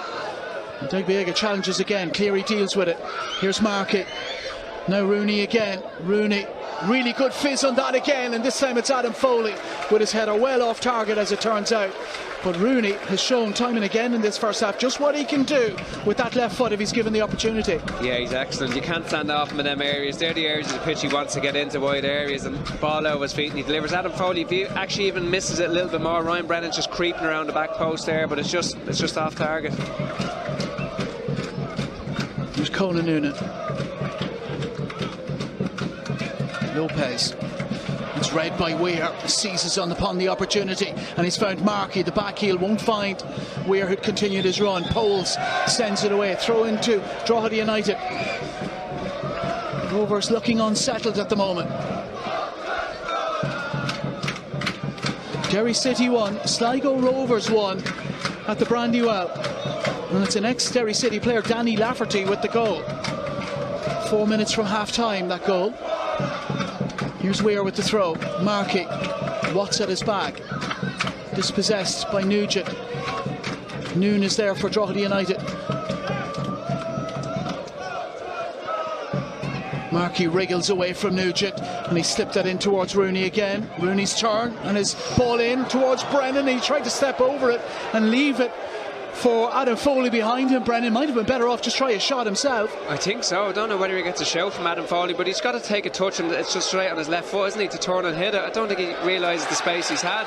Adegbiega challenges again. Cleary deals with it. Here's Markey. Now Rooney again. Rooney, really good fizz on that again, and this time it's Adam Foley with his header well off target, as it turns out. But Rooney has shown time and again in this first half just what he can do with that left foot if he's given the opportunity. Yeah, he's excellent. You can't stand off him in them areas. They're the areas of the pitch he wants to get into, wide areas, and ball out of his feet, and he delivers. Adam Foley, if he actually even misses it a little bit more, Ryan Brennan's just creeping around the back post there, but it's just off target. Here's Conan Noonan. Lopez. It's read by Weir, seizes upon the opportunity, and he's found Markey. The back heel won't find Weir, who continued his run. Poles sends it away. Throw into Drogheda United. Rovers looking unsettled at the moment. Derry City 1, Sligo Rovers 1 at the Brandywell. And it's an ex-Derry City player, Danny Lafferty, with the goal. 4 minutes from half-time, that goal. Here's Weir with the throw. Markey. Watts at his back. Dispossessed by Nugent. Noon is there for Drogheda United. Markey wriggles away from Nugent, and he slipped that in towards Rooney again. Rooney's turn and his ball in towards Brennan. He tried to step over it and leave it for Adam Foley behind him. Brennan might have been better off just try a shot himself. I think so. I don't know whether he gets a shout from Adam Foley, but he's got to take a touch, and it's just straight on his left foot, isn't he, to turn and hit it. I don't think he realises the space he's had.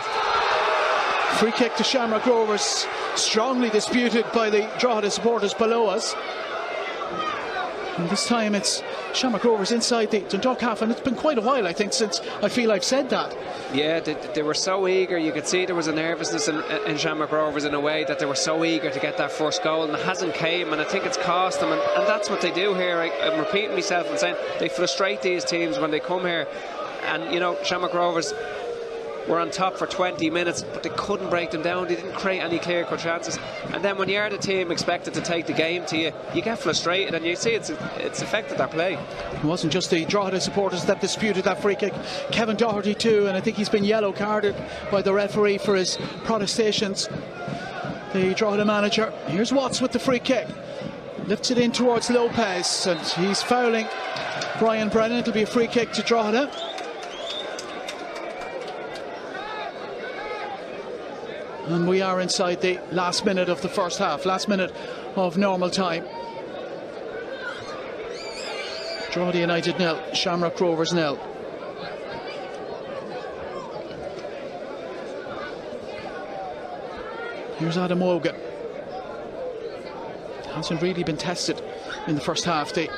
Free kick to Shamrock Rovers, strongly disputed by the Drogheda supporters below us. And this time it's Shamrock Rovers inside the Dundalk half, and it's been quite a while, I think, since I feel I've said that. Yeah, they were so eager. You could see there was a nervousness in Shamrock Rovers in a way, that they were so eager to get that first goal, and it hasn't came, and I think it's cost them, and that's what they do here. I'm repeating myself and saying they frustrate these teams when they come here. And you know, Shamrock Rovers were on top for 20 minutes, but they couldn't break them down. They didn't create any clear-cut chances. And then when you're the team expected to take the game to you, you get frustrated, and you see it's affected their play. It wasn't just the Drogheda supporters that disputed that free kick. Kevin Doherty too, and I think he's been yellow carded by the referee for his protestations. The Drogheda manager. Here's Watts with the free kick. Lifts it in towards Lopez, and he's fouling Brian Brennan. It'll be a free kick to Drogheda. And we are inside the last minute of the first half, last minute of normal time. Drogheda United 0, Shamrock Rovers 0. Here's Adam Wogan. Hasn't really been tested in the first half. The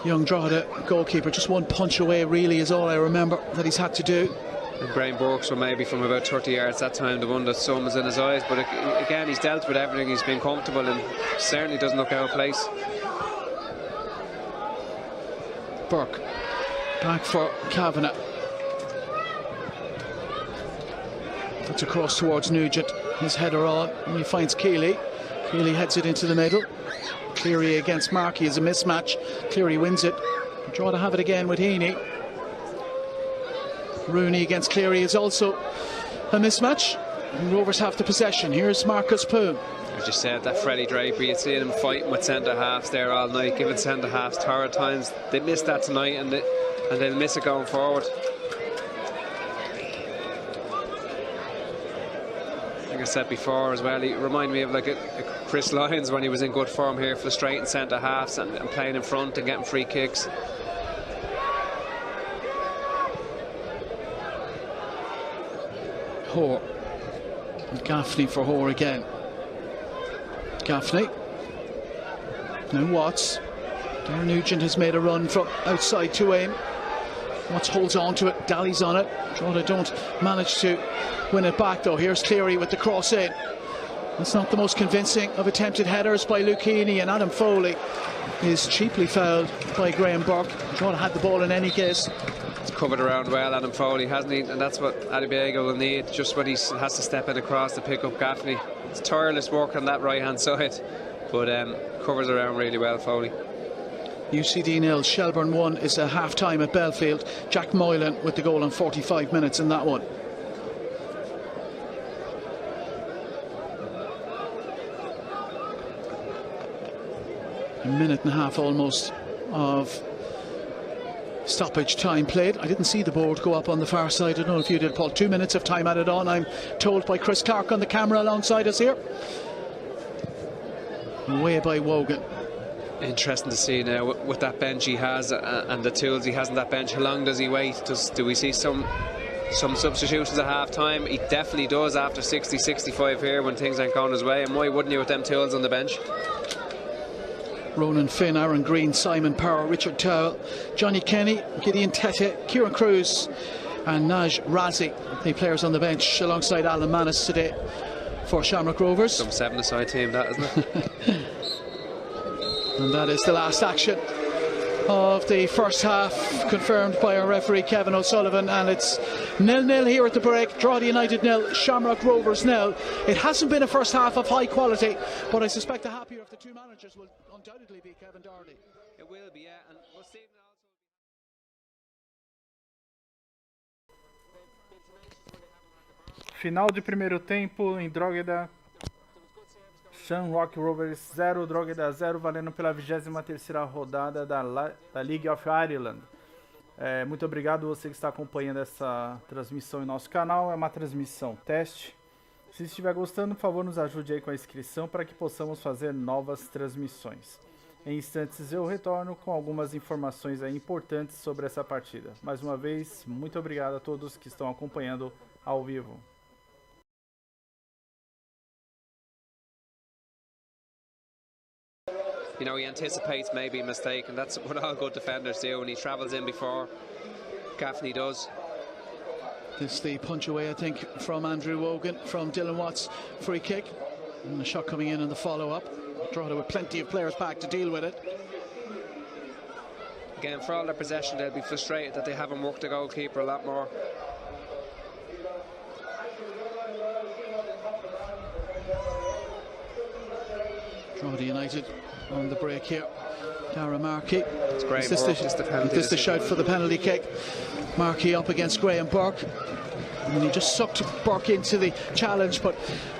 young Drogheda goalkeeper, just one punch away really is all I remember that he's had to do. And Graham Burks were maybe from about 30 yards that time, the one that sun was in his eyes, but again, he's dealt with everything. He's been comfortable and certainly doesn't look out of place. Burke back for Kavanagh. That's across towards Nugent. His header on, and he finds Keeley. Keeley heads it into the middle. Cleary against Markey is a mismatch. Cleary wins it. Drogheda have it again with Heaney. Rooney against Cleary is also a mismatch. And Rovers have the possession. Here's Marcus Poon. As you said, that Freddie Draper, you'd see him fighting with centre halves there all night, giving centre halves torrid times. They missed that tonight, and they'll miss it going forward. Like I said before as well, he reminded me of like a Chris Lyons when he was in good form here, frustrating centre halves and playing in front and getting free kicks. Hoare. Gaffney for Hoare again. Gaffney. Now Watts. Darren Nugent has made a run from outside to aim. Watts holds on to it, dallies on it. Drogheda don't manage to win it back though. Here's Cleary with the cross in. It's not the most convincing of attempted headers by Luke Heaney, and Adam Foley is cheaply fouled by Graham Burke. Drogheda had the ball in any case. It's covered around well, Adam Foley, hasn't he? And that's what Adibiego will need, just when he has to step in across to pick up Gaffney. It's tireless work on that right hand side, but covers around really well, Foley. UCD 0, Shelbourne 1 is a half time at Belfield. Jack Moylan with the goal on 45 minutes in that one. A minute and a half almost of stoppage time played. I didn't see the board go up on the far side. I don't know if you did, Paul. 2 minutes of time added on, I'm told by Chris Clark on the camera alongside us here. Away by Wogan. Interesting to see now with that bench he has and the tools he has on that bench. How long does he wait? Do we see some substitutions at half time? He definitely does after 60-65 here when things aren't going his way, and why wouldn't you with them tools on the bench? Ronan Finn, Aaron Green, Simon Power, Richard Towell, Johnny Kenny, Gideon Tete, Kieran Cruz and Naj Razi, the players on the bench alongside Alan Manis today for Shamrock Rovers. Some 7-a-side team, that, isn't it? And that is the last action of the first half, confirmed by our referee Kevin O'Sullivan, and it's 0-0 here at the break. Drogheda United 0, Shamrock Rovers 0. It hasn't been a first half of high quality, but I suspect the happier of the two managers will undoubtedly be Kevin Doherty. It will be, yeah, and we'll see now. Final de primeiro tempo em Drogheda. Shamrock Rovers 0, Drogheda 0, valendo pela 23ª rodada da League of Ireland. Muito obrigado você que está acompanhando essa transmissão em nosso canal. É uma transmissão teste. Se estiver gostando, por favor, nos ajude aí com a inscrição para que possamos fazer novas transmissões. Em instantes eu retorno com algumas informações aí importantes sobre essa partida. Mais uma vez, muito obrigado a todos que estão acompanhando ao vivo. You know, he anticipates maybe a mistake, and that's what all good defenders do, and he travels in before Gaffney does. This the punch away, I think, from Andrew Wogan from Dylan Watts' free kick, and the shot coming in the follow-up. Drogheda with plenty of players back to deal with it. Again, for all their possession, they'll be frustrated that they haven't worked the goalkeeper a lot more. Drogheda United on the break here. Dara Markey. It's great. Is this the shout for the penalty kick? Markey up against Graham Burke. And he just sucked Burke into the challenge, but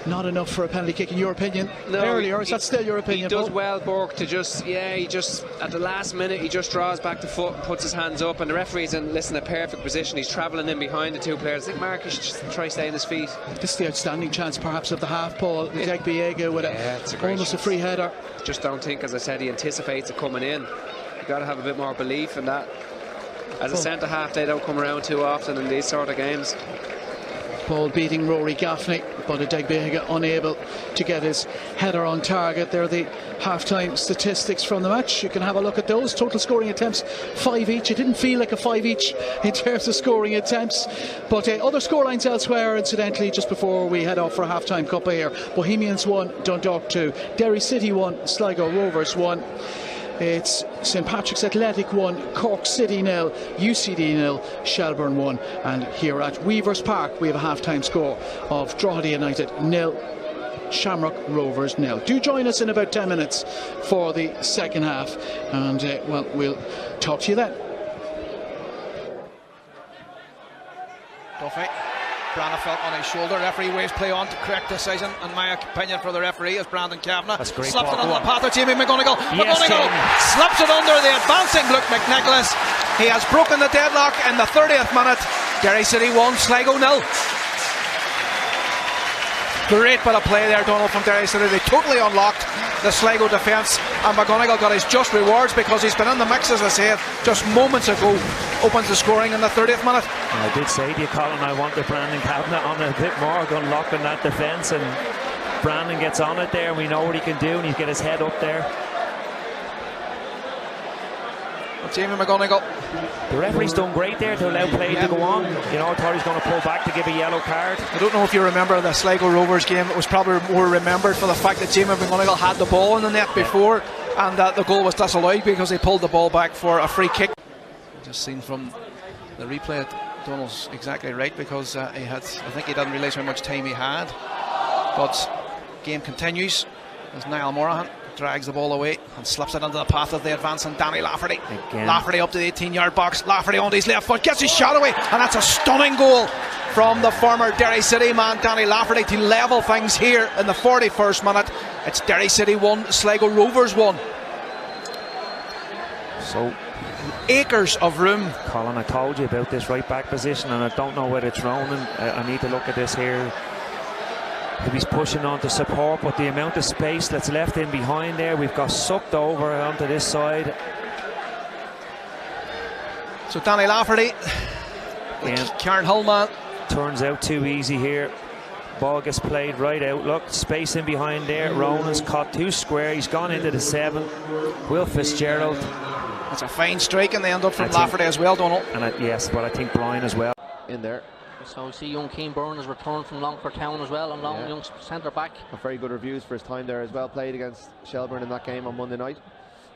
not enough for a penalty kick in your opinion. No, earlier, is that still your opinion? He does well, Burke, to just, he just, at the last minute, he just draws back the foot, puts his hands up, and the referee's in, a perfect position. He's travelling in behind the two players. I think Markey should just try staying his feet. This is the outstanding chance, perhaps, of the half ball. Degbiega with almost a free header. Just don't think, as I said, he anticipates it coming in. You've got to have a bit more belief in that. As a centre half, they don't come around too often in these sort of games. Ball beating Rory Gaffney, but Degbiega unable to get his header on target. They're the half-time statistics from the match. You can have a look at those. Total scoring attempts 5 each. It didn't feel like a 5 each in terms of scoring attempts, but other scorelines elsewhere, incidentally, just before we head off for a half-time cuppa here. Bohemians 1, Dundalk 2, Derry City 1, Sligo Rovers 1. It's St Patrick's Athletic 1, Cork City 0, UCD 0, Shelburne 1, and here at Weavers Park we have a half-time score of Drogheda United 0, Shamrock Rovers 0. Do join us in about 10 minutes for the second half, and well, we'll talk to you then. Duffy, Branafelt on his shoulder. Referee waves play on to correct decision, and my opinion for the referee is Brandon Kavanagh. That's great. Slaps it under the path of Jamie McGonigal. Yes, McGonigal slaps it under the advancing Luke McNicholas. He has broken the deadlock in the 30th minute. Derry City 1, Sligo 0. Great bit of play there, Donald, from Derry City. They totally unlocked the Sligo defence, and McGonigal got his just rewards because he's been in the mix, as I said, just moments ago. Opens the scoring in the 30th minute. I did say to you, Colin, I wanted Brandon Kavanagh on a bit more, unlocking that defence, and Brandon gets on it there, and we know what he can do, and he's got his head up there. Well, Jamie McGonigal. The referee's done great there to allow play to go on. You know, I thought he was going to pull back to give a yellow card. I don't know if you remember the Sligo Rovers game. It was probably more remembered for the fact that Jamie McGonigal had the ball in the net before, and that the goal was disallowed because he pulled the ball back for a free kick. Just seen from the replay, Donald's exactly right, because I think he didn't realise how much time he had. But game continues as Niall Morahan drags the ball away and slips it into the path of the advancing Danny Lafferty. Again. Lafferty up to the 18-yard box. Lafferty on his left foot, gets his shot away, and that's a stunning goal from the former Derry City man Danny Lafferty to level things here in the 41st minute. It's Derry City 1, Sligo Rovers 1. So acres of room. Colin, I told you about this right back position, and I don't know whether it's Ronan. I need to look at this here. He's pushing on to support, but the amount of space that's left in behind there, we've got sucked over onto this side. So Danny Lafferty, Karen Hullman, turns out too easy here. Ball gets played right out. Look, space in behind there. Ronan's caught too square. He's gone into the 7. Will Fitzgerald. It's a fine strike in the end up from Lafferty as well, Donald. And yes, but I think Brian as well. In there. So we see young Keane Byrne has returned from Longford Town as well, and young centre back. Very good reviews for his time there as well. Played against Shelburne in that game on Monday night.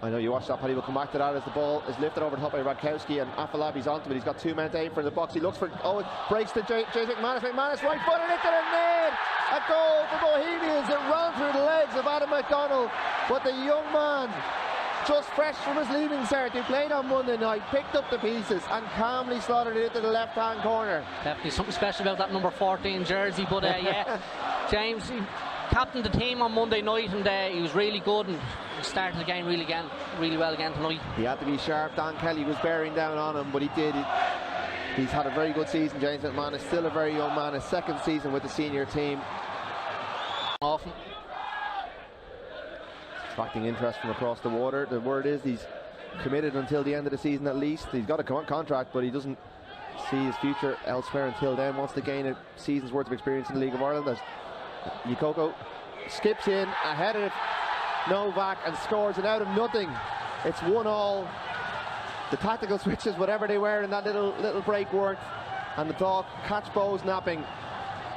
I know you watched that, Paddy. We'll come back to that as the ball is lifted over the top by Radkowski, and Afolabi's onto it. He's got 2 men to aim for the box. He looks for, it breaks to James McManus. McManus right footed into the net. A goal for Bohemians. It ran through the legs of Adam McDonald, but the young man, just fresh from his leaving cert, who played on Monday night, picked up the pieces and calmly slotted it into the left-hand corner. Definitely something special about that number 14 jersey, but yeah, James, he captained the team on Monday night, and he was really good, and he started the game really well again tonight. He had to be sharp. Dan Kelly was bearing down on him, but he did. He's had a very good season. James McManus, still a very young man, his 2nd season with the senior team. Often attracting interest from across the water. The word is he's committed until the end of the season at least. He's got a contract, but he doesn't see his future elsewhere until then. Wants to gain a season's worth of experience in the League of Ireland. As Yukoko skips in ahead of Novak and scores it out of nothing. It's 1-1. The tactical switches, whatever they were in that little break, worked, and the dog catch Bowes napping,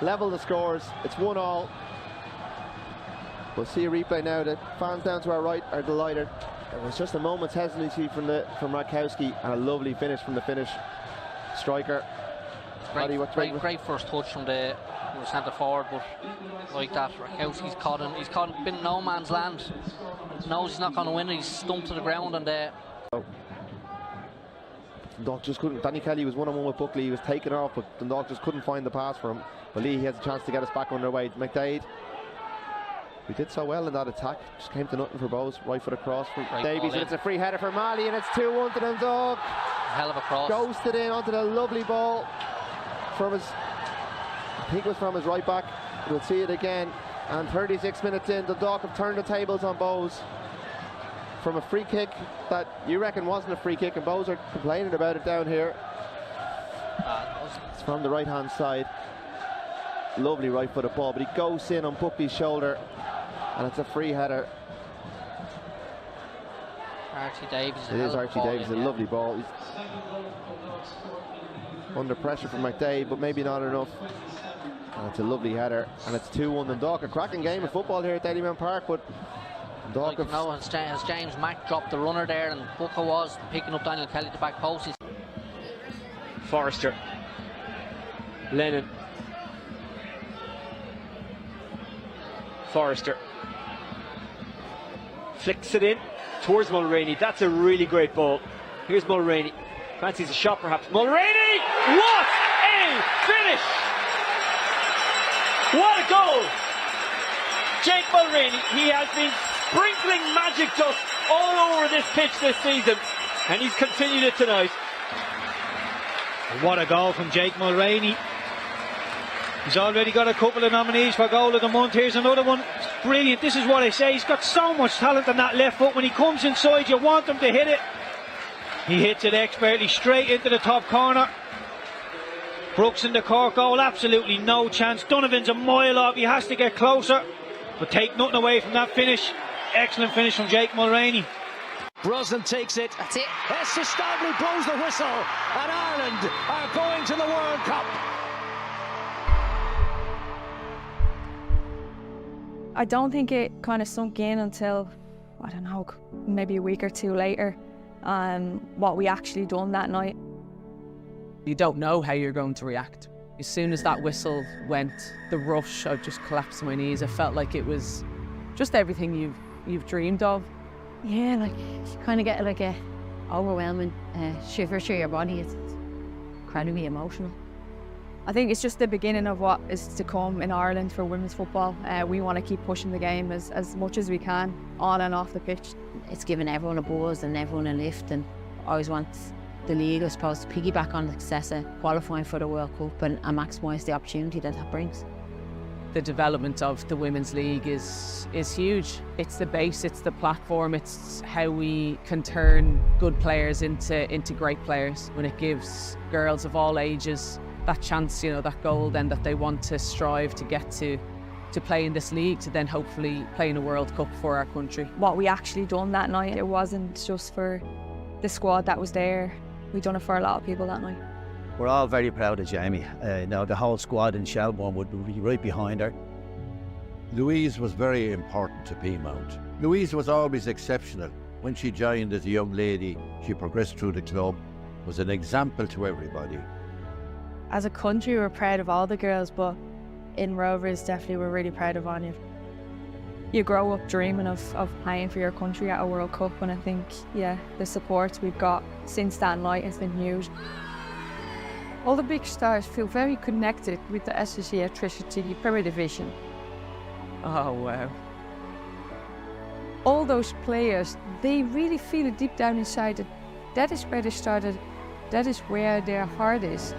level the scores. It's 1-1. We'll see a replay now. The fans down to our right are delighted. It was just a moment's hesitancy from Radkowski, and a lovely finish from the Finnish striker. Great first touch from the centre forward, but like that, Radkowski's been in no man's land. Knows he's not going to win. He's stumped to the ground, and Dundalk just couldn't. Danny Kelly was 1-on-1 with Buckley. He was taken off, but Dundalk just couldn't find the pass for him. But Lee, he has a chance to get us back underway. McDade, we did so well in that attack, just came to nothing for Bowes. Right foot across from Davies, and it's a free header for Malley, and it's 2-1 to Dundalk. Hell of a cross. Ghosted in onto the lovely ball from his, I think it was from his right back. We'll see it again. And 36 minutes in, Dundalk have turned the tables on Bowes from a free kick that you reckon wasn't a free kick, and Bowes are complaining about it down here. It's from the right hand side. Lovely right footed ball, but he goes in on Buckley's shoulder, and it's a free header. Archie Davies. It is Archie Davies, a lovely ball. He's under pressure from McDade, but maybe not enough. And it's a lovely header, and it's 2-1 Dundalk. A cracking game of football here at Dalymount Park, but Dundalk has James Mack dropped the runner there, and Booker was picking up Daniel Kelly at the back post. Forrester, Lennon, Forrester flicks it in towards Mulroney. That's a really great ball. Here's Mulroney, fancies a shot perhaps. Mulroney, what a finish! What a goal! Jake Mulroney, he has been sprinkling magic dust all over this pitch this season, and he's continued it tonight. What a goal from Jake Mulroney. He's already got a couple of nominees for goal of the month. Here's another one. Brilliant. This is what I say. He's got so much talent on that left foot. When he comes inside, you want him to hit it. He hits it expertly straight into the top corner. Brooks in the Cork goal, absolutely no chance. Donovan's a mile off. He has to get closer, but take nothing away from that finish. Excellent finish from Jake Mulroney. Brosnan takes it. That's it. Hester Stavely blows the whistle, and Ireland are going to the World Cup. I don't think it kind of sunk in until, I don't know, maybe a week or two later, what we actually done that night. You don't know how you're going to react. As soon as that whistle went, the rush, I just collapsed to my knees. I felt like it was just everything you've dreamed of. Yeah, like you kind of get like a overwhelming shiver through your body. It's incredibly emotional. I think it's just the beginning of what is to come in Ireland for women's football. We want to keep pushing the game as much as we can, on and off the pitch. It's given everyone a buzz and everyone a lift, and I always want the league, I suppose, to piggyback on the success of qualifying for the World Cup and maximise the opportunity that brings. The development of the Women's League is huge. It's the base, it's the platform, it's how we can turn good players into great players, when it gives girls of all ages that chance, you know, that goal then that they want to strive to get to play in this league, to then hopefully play in a World Cup for our country. What we actually done that night, it wasn't just for the squad that was there. We done it for a lot of people that night. We're all very proud of Jamie. Now the whole squad in Shelbourne would be right behind her. Louise was very important to Peamount. Louise was always exceptional. When she joined as a young lady, she progressed through the club, was an example to everybody. As a country, we're proud of all the girls, but in Rovers, definitely we're really proud of Anya. You grow up dreaming of playing for your country at a World Cup, and I think, yeah, the support we've got since that night has been huge. All the big stars feel very connected with the SSE Electricity Premier Division. Oh, wow. All those players, they really feel it deep down inside that that is where they started, that is where their heart is.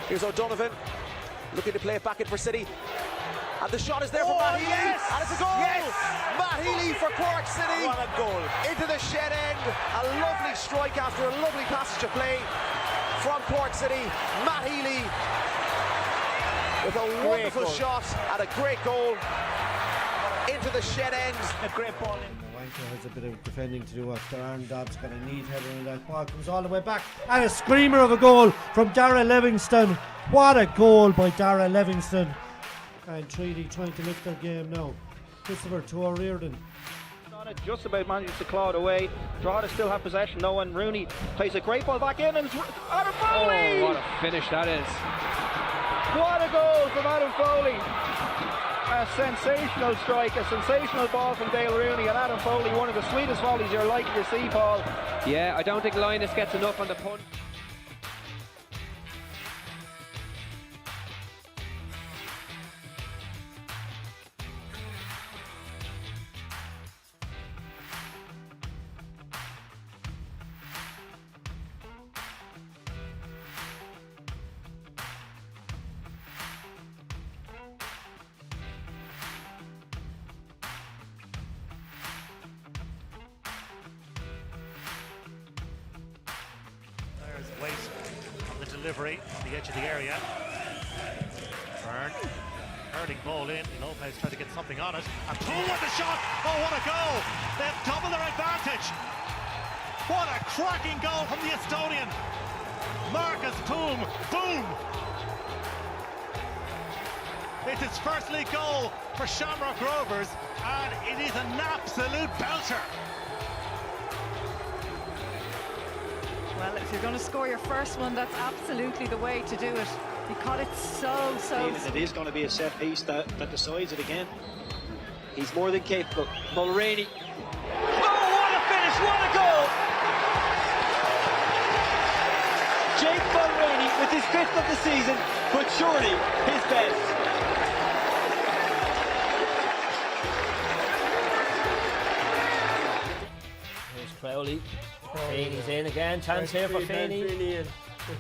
Here's O'Donovan, looking to play it back in for City. And the shot is there for Matt Healy. Yes! And it's a goal! Yes! Matt Healy for Cork City. What a goal. Into the shed end. A lovely strike after a lovely passage of play from Cork City. Matt Healy with a wonderful shot and a great goal into the shed end. A great ball in. Wanker has a bit of defending to do after Aaron Dobbs got a neat header and that ball comes all the way back. And a screamer of a goal from Dara Livingston. What a goal by Dara Livingston. And Treaty trying to lift their game now. Christopher to O'Riordan. Just about manages to claw it away. Drogheda still have possession. No one. Rooney plays a great ball back in and it's Adam Foley! Oh, what a finish that is. What a goal from Adam Foley. A sensational strike, a sensational ball from Dale Rooney, and Adam Foley, one of the sweetest volleys you're likely to see, Paul. Yeah, I don't think Linus gets enough on the punt. Waste on the delivery on the edge of the area. Hurling ball in. Lopez tried to get something on it. And Poole with the shot. Oh, what a goal! They've doubled their advantage. What a cracking goal from the Estonian. Marcus Poole. Boom! It's his first league goal for Shamrock Rovers, and it is an absolute belter. Well, if you're going to score your first one, that's absolutely the way to do it. He caught it so. It is going to be a set piece that decides it again. He's more than capable. Mulroney. Oh, what a finish! What a goal! Jake Mulroney with his 5th of the season, but surely his best. Here's Crowley. Feeney's in again. Chance here for Feeney.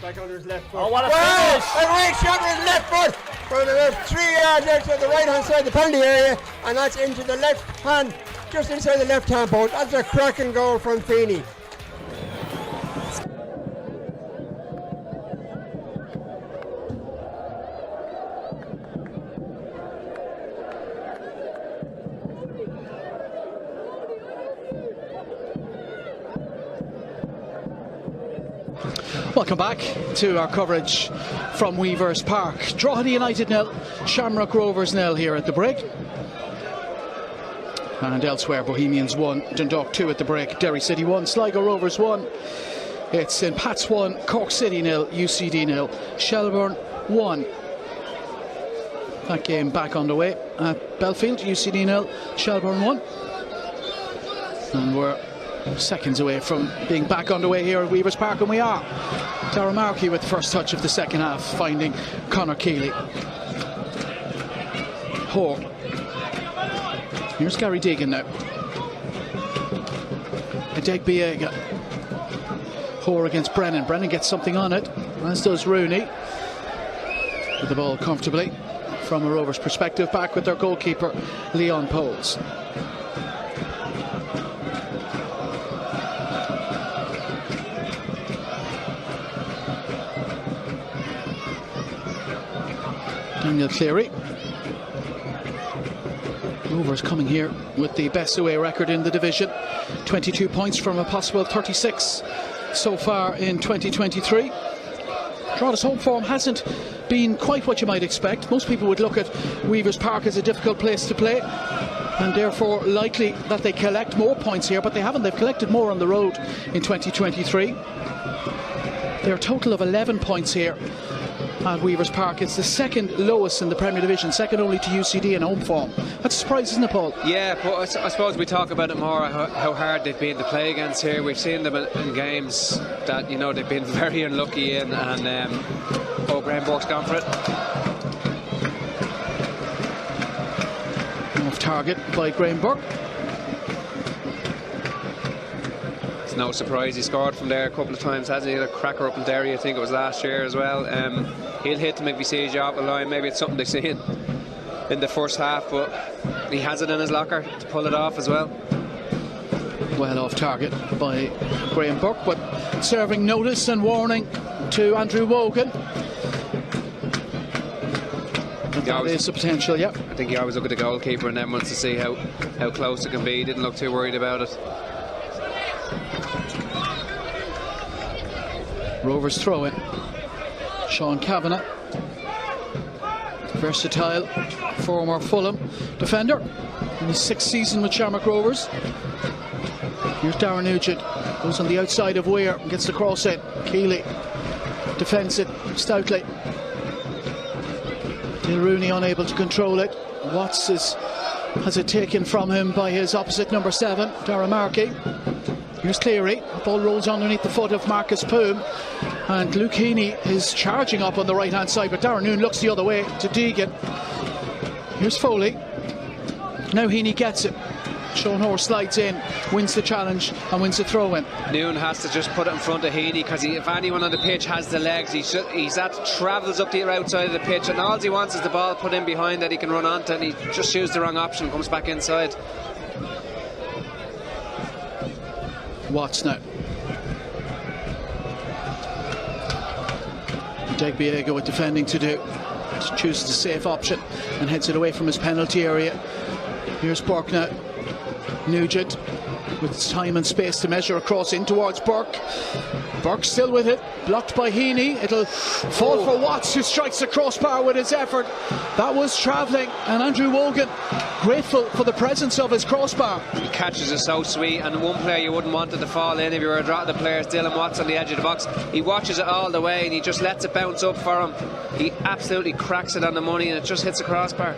Back under his left foot. Oh, what a finish! A great shot with his left foot from about 3 yards out to the right hand side of the penalty area, and that's into the left hand, just inside the left hand post. That's a cracking goal from Feeney. Welcome back to our coverage from Weavers Park. Drogheda United 0, Shamrock Rovers 0 here at the break. And elsewhere, Bohemians 1, Dundalk 2 at the break, Derry City 1, Sligo Rovers 1. It's St Pat's 1, Cork City 0, UCD 0, Shelbourne 1. That game back underway at Belfield, UCD 0, Shelbourne 1. And we're seconds away from being back underway here at Weavers Park, and we are. Darragh Markey with the first touch of the second half, finding Conor Keeley. Hoare. Here's Gary Deegan now. Adegbiega. Hoare against Brennan. Brennan gets something on it, as does Rooney. With the ball comfortably from a Rovers perspective, back with their goalkeeper, Leon Poles. Daniel Cleary. Rovers coming here with the best away record in the division. 22 points from a possible 36 so far in 2023. Drogheda's home form hasn't been quite what you might expect. Most people would look at Weavers Park as a difficult place to play, and therefore likely that they collect more points here, but they haven't. They've collected more on the road in 2023. They're a total of 11 points here at Weavers Park. It's the second lowest in the Premier Division, second only to UCD in home form. That's a surprise, isn't it, Paul? Yeah, but I suppose we talk about it more, how hard they've been to play against here. We've seen them in games that, you know, they've been very unlucky in, and Graham Burke's gone for it. Off target by Graham Burke. It's no surprise he scored from there a couple of times, hasn't he? He had a cracker up in Derry, I think it was last year as well. He'll hit to make me see his job the line. Maybe it's something they've seen in the first half, but he has it in his locker to pull it off as well. Well off target by Graham Burke, but serving notice and warning to Andrew Wogan. That is the potential, yeah. I think he always look at the goalkeeper and then wants to see how close it can be. He didn't look too worried about it. Rovers throw in. Sean Kavanagh, versatile former Fulham defender in his 6th season with Shamrock Rovers. Here's Darren Nugent, goes on the outside of Weir and gets the cross in. Keeley defends it stoutly. Rooney unable to control it. Watts has it taken from him by his opposite number 7, Darragh Markey. Here's Cleary. The ball rolls underneath the foot of Marcus Poom, and Luke Heaney is charging up on the right hand side, but Darren Noon looks the other way to Deegan. Here's Foley. Now Heaney gets it. Sean Hoare slides in, wins the challenge and wins the throw in. Noon has to just put it in front of Heaney, because if anyone on the pitch has the legs, travels up the outside of the pitch, and all he wants is the ball put in behind that he can run onto, and he just chooses the wrong option, comes back inside. Watts now. Adegbiega with defending to do. chooses the safe option and heads it away from his penalty area. Here's Burke now. Nugent with time and space to measure across in towards Burke. Burke still with it, blocked by Heaney. It'll fall for Watts, who strikes the crossbar with his effort. That was travelling, and Andrew Wogan grateful for the presence of his crossbar. He catches it so sweet, and one player you wouldn't want it to fall in if you were a Drogheda player is Dylan Watts on the edge of the box. He watches it all the way and he just lets it bounce up for him. He absolutely cracks it on the money and it just hits the crossbar.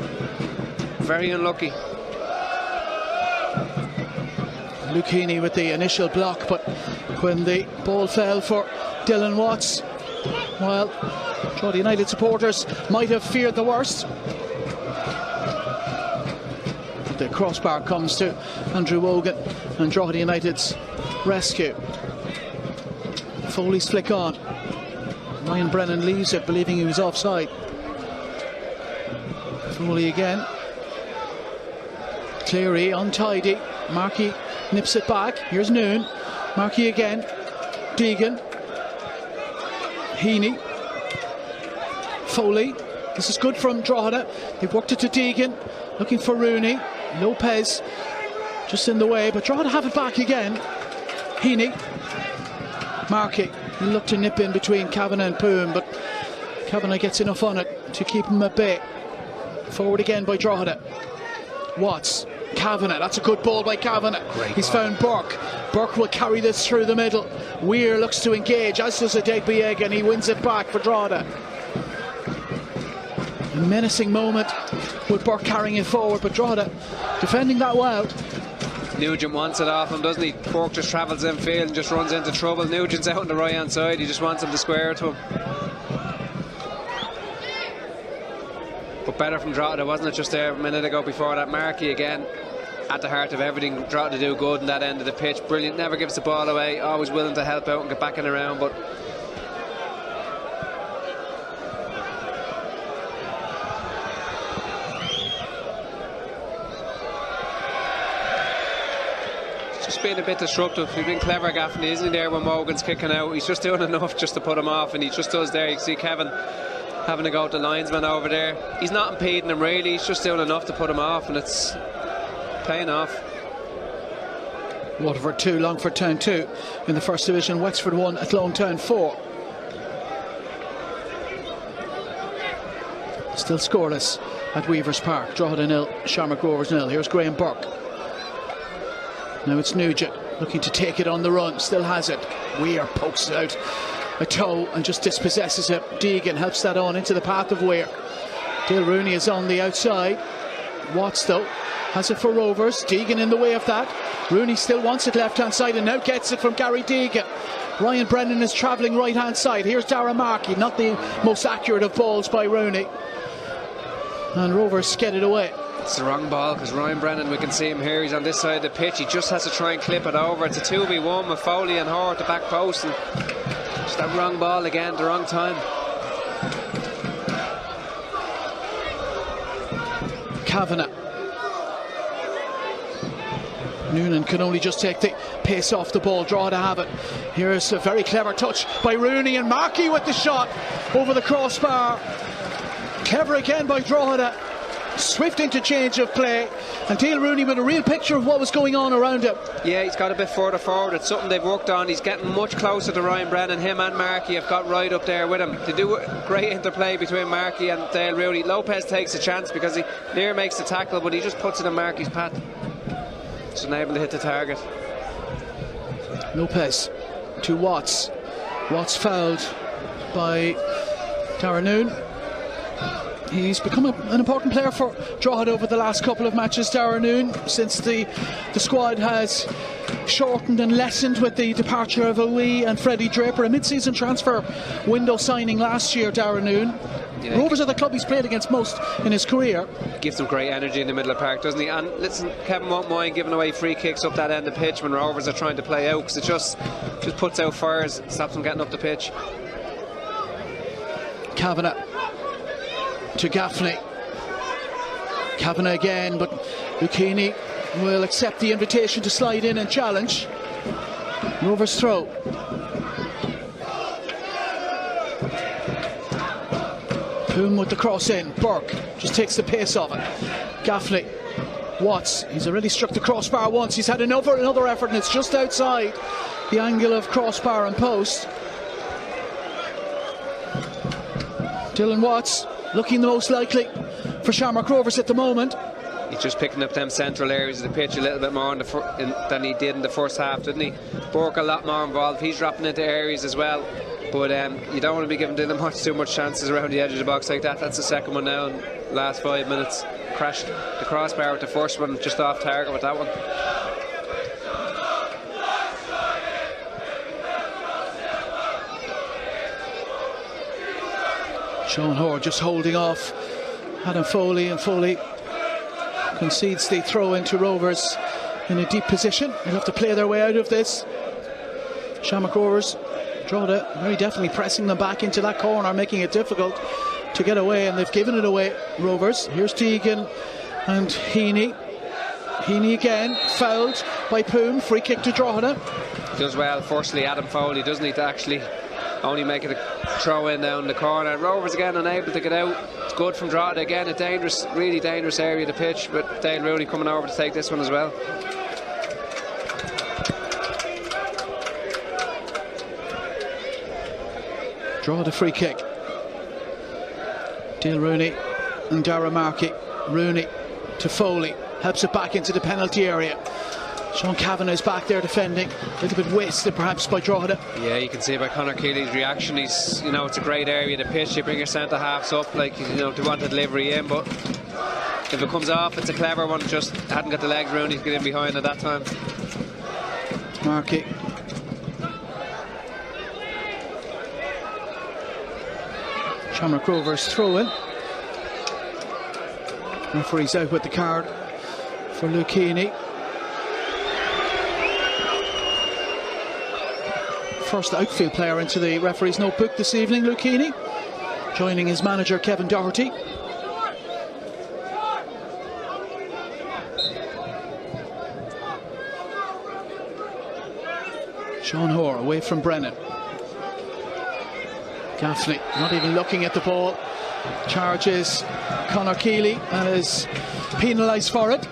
Very unlucky. Luke Heaney with the initial block, but when the ball fell for Dylan Watts, well, Drogheda United supporters might have feared the worst. But the crossbar comes to Andrew Wogan and Drogheda United's rescue. Foley's flick on. Ryan Brennan leaves it, believing he was offside. Foley again. Cleary untidy. Markey nips it back. Here's Noon. Markey again. Deegan. Heaney. Foley. This is good from Drogheda. They've worked it to Deegan. Looking for Rooney. Lopez just in the way, but Drogheda have it back again. Heaney. Markey. He looked to nip in between Kavanagh and Poom, but Kavanagh gets enough on it to keep him at bay. Forward again by Drogheda. Watts. Kavanagh, that's a good ball by Kavanagh. He's found Burke. Burke will carry this through the middle. Weir looks to engage, as does Adegbiega, and he wins it back for Drogheda. A menacing moment with Burke carrying it forward, but Drogheda defending that well. Nugent wants it off him, doesn't he? Burke just travels in field and just runs into trouble. Nugent's out on the right hand side, he just wants him to square it to him. But better from Drogheda, wasn't it, just there a minute ago before that? Markey again at the heart of everything Drogheda do good in that end of the pitch. Brilliant, never gives the ball away, always willing to help out and get back in around, but it's just been a bit disruptive. He's been clever, Gaffney, isn't he, there when Morgan's kicking out? He's just doing enough just to put him off, and he just does there. You can see Kevin having to go at the linesman over there. He's not impeding him really, he's just doing enough to put him off, and it's paying off. Waterford 2, Longford Town 2 in the first division. Wexford 1, Athlone Town 4. Still scoreless at Weavers Park. Drogheda 0, Shamrock Rovers 0. Here's Graham Burke. Now it's Nugent looking to take it on the run. Still has it. Weir pokes it out a toe and just dispossesses it. Deegan helps that on into the path of Weir. Dale Rooney is on the outside. Watts though has it for Rovers. Deegan in the way of that. Rooney still wants it left hand side and now gets it from Gary Deegan. Ryan Brennan is travelling right hand side. Here's Dara Markey, not the most accurate of balls by Rooney, and Rovers get it away. It's the wrong ball because Ryan Brennan, we can see him here, he's on this side of the pitch, he just has to try and clip it over. It's a 2v1 with Foley and Hoare at the back post, and just that wrong ball again, the wrong time. Kavanagh. Noonan can only just take the pace off the ball. Drogheda have it. Here's a very clever touch by Rooney, and Markey with the shot over the crossbar. Clever again by Drogheda. Swift interchange of play, and Dale Rooney with a real picture of what was going on around him. Yeah, he's got a bit further forward. It's something they've worked on. He's getting much closer to Ryan Brennan. Him and Markey have got right up there with him. They do a great interplay between Markey and Dale Rooney. Lopez takes a chance because he near makes the tackle, but he just puts it in Markey's path. Just unable to hit the target. Lopez to Watts. Watts fouled by Dara Noon. He's become an important player for Drogheda over the last couple of matches, Dara Noon, since the squad has shortened and lessened with the departure of Owie and Freddie Draper. A mid-season transfer window signing last year, Dara Noon. Yeah. Rovers are the club he's played against most in his career. Gives them great energy in the middle of the park, doesn't he? And listen, Kevin won't mind giving away free kicks up that end of the pitch when Rovers are trying to play out, because it just puts out fires, stops them getting up the pitch. Kavanagh to Gaffney. Kavanagh again, but Lucchini will accept the invitation to slide in and challenge. Rovers throw. Poom with the cross in. Burke just takes the pace of it. Gaffney. Watts, he's already struck the crossbar once. He's had another effort, and it's just outside the angle of crossbar and post. Dylan Watts looking the most likely for Shamrock Rovers at the moment. He's just picking up them central areas of the pitch a little bit more than he did in the first half, didn't he? Burke a lot more involved. He's dropping into areas as well. But you don't want to be giving Dylan too much chances around the edge of the box like that. That's the second one now in the last 5 minutes. Crashed the crossbar with the first one, just off target with that one. Sean Hoare just holding off Adam Foley, and Foley concedes the throw into Rovers in a deep position. They'll have to play their way out of this. Shamrock Rovers, Drogheda very definitely pressing them back into that corner, making it difficult to get away, and they've given it away, Rovers. Here's Teagan and Heaney. Heaney again, fouled by Poom, free kick to Drogheda. Does well, firstly, Adam Foley doesn't need to actually only make it a throw in down the corner. Rovers again unable to get out. It's good from Drogheda again, a dangerous, really dangerous area of the pitch, but Dale Rooney coming over to take this one as well. Drogheda free kick. Dale Rooney and Dara Markey. Rooney to Foley, helps it back into the penalty area. Sean Kavanagh is back there defending, a little bit wasted perhaps by Drogheda. Yeah, you can see by Conor Keeley's reaction. He's, you know, it's a great area to pitch. You bring your centre halves up, like, you know, to want the delivery in, but if it comes off, it's a clever one. Just hadn't got the legs Rooney to get in behind at that time. Markey. Shamrock Rovers throw in. Referee's out with the card for Luke Heaney. First outfield player into the referee's notebook this evening, Luke Heaney, joining his manager Kevin Doherty. Sean Hoare away from Brennan. Gaffney not even looking at the ball, charges Conor Keeley and is penalised for it.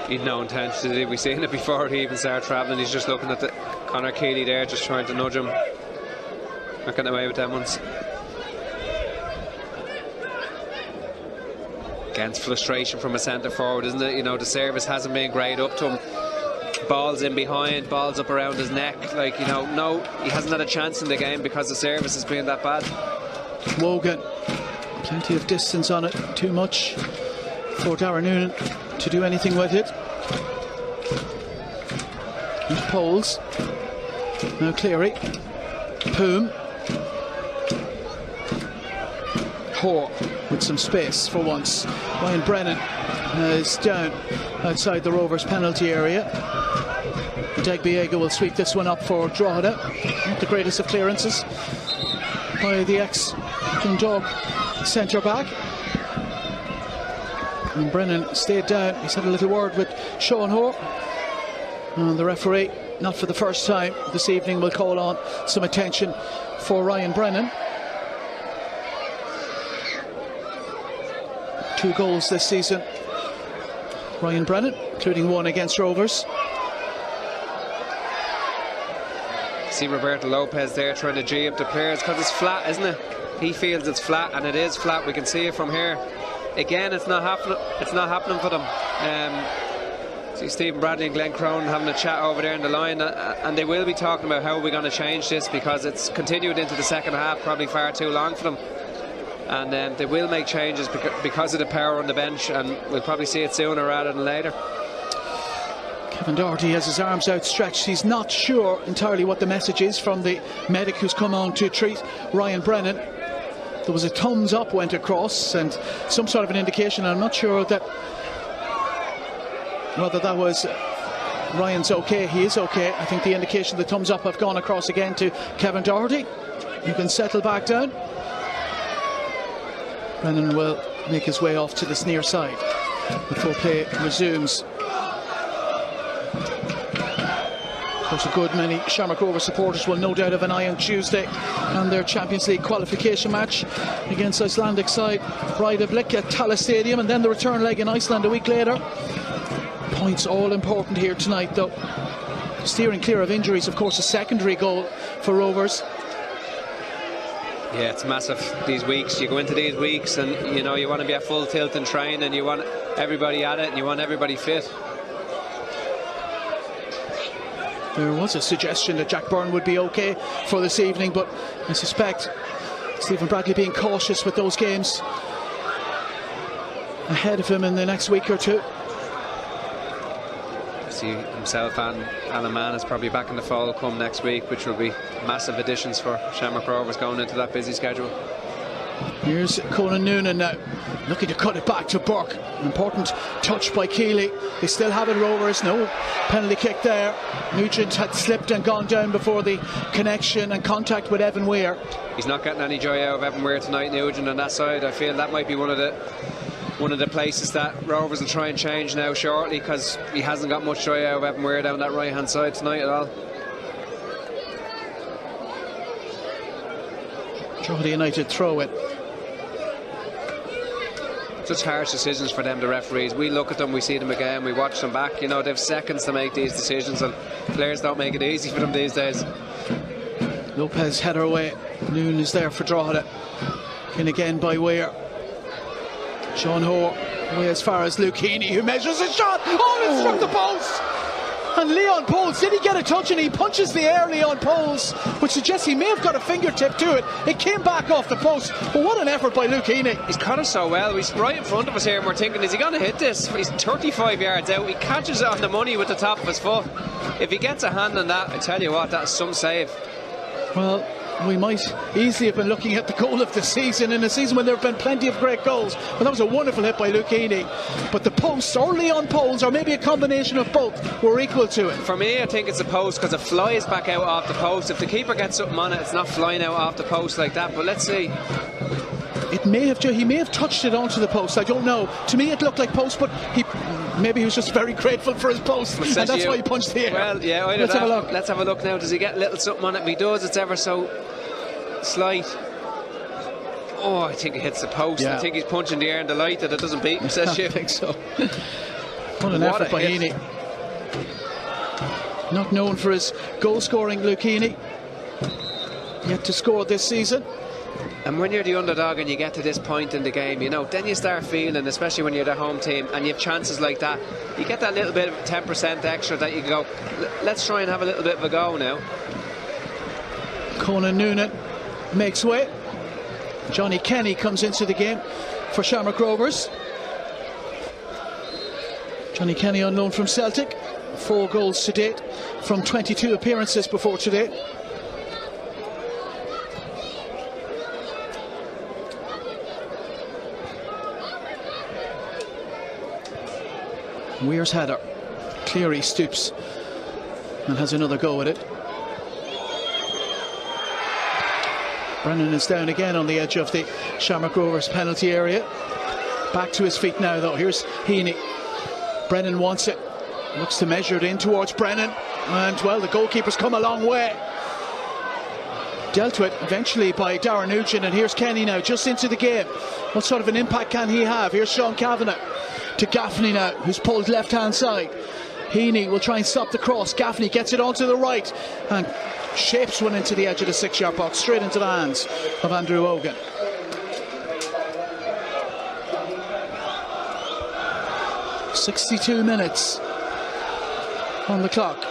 He'd no intention to do. We've seen it before he even started travelling. He's just looking at the Conor Keeley there, just trying to nudge him. Not getting away with them ones. Against frustration from a centre forward, isn't it? You know, the service hasn't been great up to him. Balls in behind, balls up around his neck. Like, you know, no, he hasn't had a chance in the game because the service has been that bad. Wogan, plenty of distance on it, too much for Darren Noonan to do anything with it. Here's Poles. Now Cleary. Poom. Hoare with some space for once. Ryan Brennan is down outside the Rovers penalty area. Degbiega will sweep this one up for Drogheda. Not the greatest of clearances by the ex-Dundalk centre back. And Brennan stayed down. He's had a little word with Sean Hoare. And the referee, not for the first time this evening, will call on some attention for Ryan Brennan. 2 goals this season, Ryan Brennan, including one against Rovers. See Roberto Lopez there trying to G up the players because it's flat, isn't it? He feels it's flat, and it is flat. We can see it from here. Again, it's not happening. It's not happening for them. See Stephen Bradley and Glenn Cronin having a chat over there in the line, and they will be talking about how we're going to change this because it's continued into the second half, probably far too long for them. And they will make changes because of the power on the bench, and we'll probably see it sooner rather than later. Kevin Doherty has his arms outstretched. He's not sure entirely what the message is from the medic who's come on to treat Ryan Brennan. There was a thumbs up went across and some sort of an indication. I'm not sure that whether that was Ryan's okay. He is okay. I think the indication, the thumbs up have gone across again to Kevin Doherty. You can settle back down. Brennan will make his way off to this near side before play resumes. Of course, a good many Shamrock Rovers supporters will no doubt have an eye on Tuesday and their Champions League qualification match against Icelandic side Breiðablik at Tala Stadium, and then the return leg in Iceland a week later. Points all important here tonight, though. Steering clear of injuries, of course, a secondary goal for Rovers. Yeah, it's massive these weeks. You go into these weeks and you know you want to be at full tilt in training, and you want everybody at it, and you want everybody fit. There was a suggestion that Jack Byrne would be okay for this evening, but I suspect Stephen Bradley being cautious with those games ahead of him in the next week or two. See himself and Alan Mann is probably back in the fold come next week, which will be massive additions for Shamrock Rovers going into that busy schedule. Here's Conan Noonan now, looking to cut it back to Burke. An important touch by Keeley. They still have it, Rovers. No penalty kick there. Nugent had slipped and gone down before the connection and contact with Evan Weir. He's not getting any joy out of Evan Weir tonight, Nugent, on that side. I feel that might be one of the places that Rovers will try and change now shortly, because he hasn't got much joy out of Evan Weir down that right hand side tonight at all. Drogheda United throw it. Such harsh decisions for them, the referees. We look at them, we see them again, we watch them back. You know, they have seconds to make these decisions, and players don't make it easy for them these days. Lopez header away. Noon is there for Drogheda. In again by Weir. Sean Hoare way as far as Luke Heaney, who measures a shot. Oh, it struck the post! And Leon Poles, did he get a touch? And he punches the air, Leon Poles, which suggests he may have got a fingertip to it. It came back off the post. But what an effort by Luke Heaney. He's caught it so well. He's right in front of us here, and we're thinking, is he going to hit this? He's 35 yards out. He catches it on the money with the top of his foot. If he gets a hand on that, I tell you what, that's some save. Well, we might easily have been looking at the goal of the season, in a season when there have been plenty of great goals. But that was a wonderful hit by Luke Heaney. But the post, or Leon Poles, or maybe a combination of both, were equal to it. For me, I think it's the post, because it flies back out off the post. If the keeper gets something on it, it's not flying out off the post like that. But let's see. He may have touched it onto the post. I don't know. To me, it looked like post, but maybe he was just very grateful for his post, and that's why he punched the air. Well, yeah, let's have a look. Let's have a look now. Does he get a little something on it? If he does, it's ever so slight. Oh, I think he hits the post. Yeah. I think he's punching the air in the light that it doesn't beat him, says I think so. What an effort by Heaney. Not known for his goal scoring, Luke Heaney. Yet to score this season. And when you're the underdog and you get to this point in the game, you know, then you start feeling, especially when you're the home team and you have chances like that, you get that little bit of 10% extra that you can go, let's try and have a little bit of a go now. Conan Noonan makes way. Johnny Kenny comes into the game for Shamrock Rovers. Johnny Kenny on loan from Celtic. 4 goals to date from 22 appearances before today. Weir's header. Cleary stoops and has another go at it. Brennan is down again on the edge of the Shamrock Rovers penalty area. Back to his feet now, though. Here's Heaney. Brennan wants it. Looks to measure it in towards Brennan. And, well, the goalkeeper's come a long way. Dealt with eventually by Darren Nugent. And here's Kenny now, just into the game. What sort of an impact can he have? Here's Sean Kavanagh to Gaffney now, who's pulled left-hand side. Heaney will try and stop the cross. Gaffney gets it onto the right and shapes one into the edge of the 6-yard box, straight into the hands of Andrew Hogan. "62 minutes on the clock.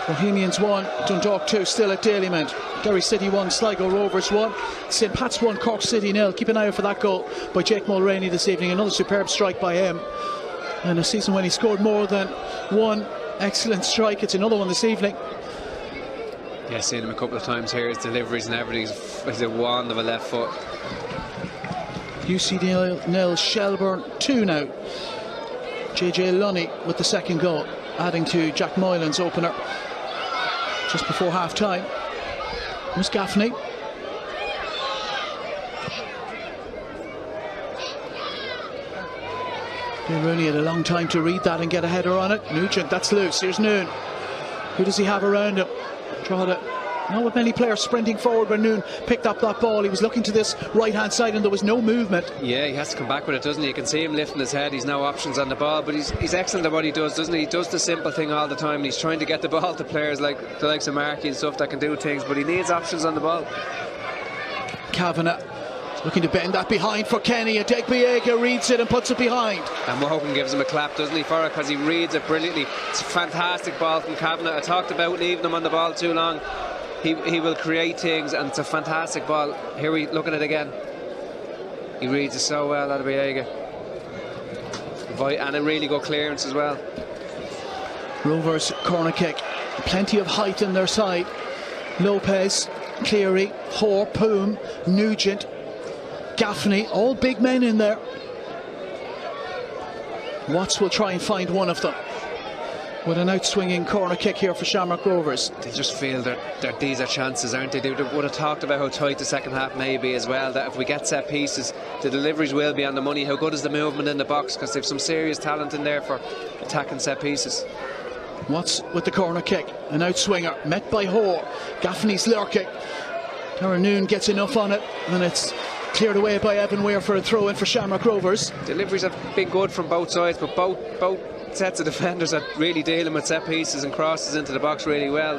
Bohemians 1, Dundalk 2, still at Dalymount. Derry City 1, Sligo Rovers 1, St Pat's 1, Cork City 0. Keep an eye out for that goal by Jake Mulroney this evening. Another superb strike by him. In a season when he scored more than one excellent strike, it's another one this evening. Yeah, seen him a couple of times here. His deliveries and everything. He's a wand of a left foot. UC nil, Shelbourne 2 now. JJ Lunny with the second goal, adding to Jack Moylan's opener just before half time. Here's Gaffney. Rooney had a long time to read that and get a header on it. Nugent, that's loose. Here's Noon. Who does he have around him? Drogheda. Not with many players sprinting forward when Noon picked up that ball. He was looking to this right-hand side and there was no movement. Yeah, he has to come back with it, doesn't he? You can see him lifting his head. He's no options on the ball, but he's excellent at what he does, doesn't he? He does the simple thing all the time. He's trying to get the ball to players like the likes of Markey and stuff that can do things, but he needs options on the ball. Kavanagh looking to bend that behind for Kenny. Adegbiega reads it and puts it behind. And Wogan gives him a clap, doesn't he, for it, because he reads it brilliantly. It's a fantastic ball from Kavanagh. I talked about leaving him on the ball too long. He will create things, and it's a fantastic ball. Here we look at it again. He reads it so well, Adegbiega. And a really good clearance as well. Rovers corner kick. Plenty of height in their side. Lopez, Cleary, Hoare, Poom, Nugent, Gaffney, all big men in there. Watts will try and find one of them with an out-swinging corner kick here for Shamrock Rovers. They just feel that these are chances, aren't they? They would have talked about how tight the second half may be as well, that if we get set pieces, the deliveries will be on the money. How good is the movement in the box, because they've some serious talent in there for attacking set pieces. Watts with the corner kick, an out-swinger, met by Hoare. Gaffney's lurking. Darren Noon gets enough on it, and it's cleared away by Evan Weir for a throw-in for Shamrock Rovers. Deliveries have been good from both sides, but both sets of defenders are really dealing with set pieces and crosses into the box really well.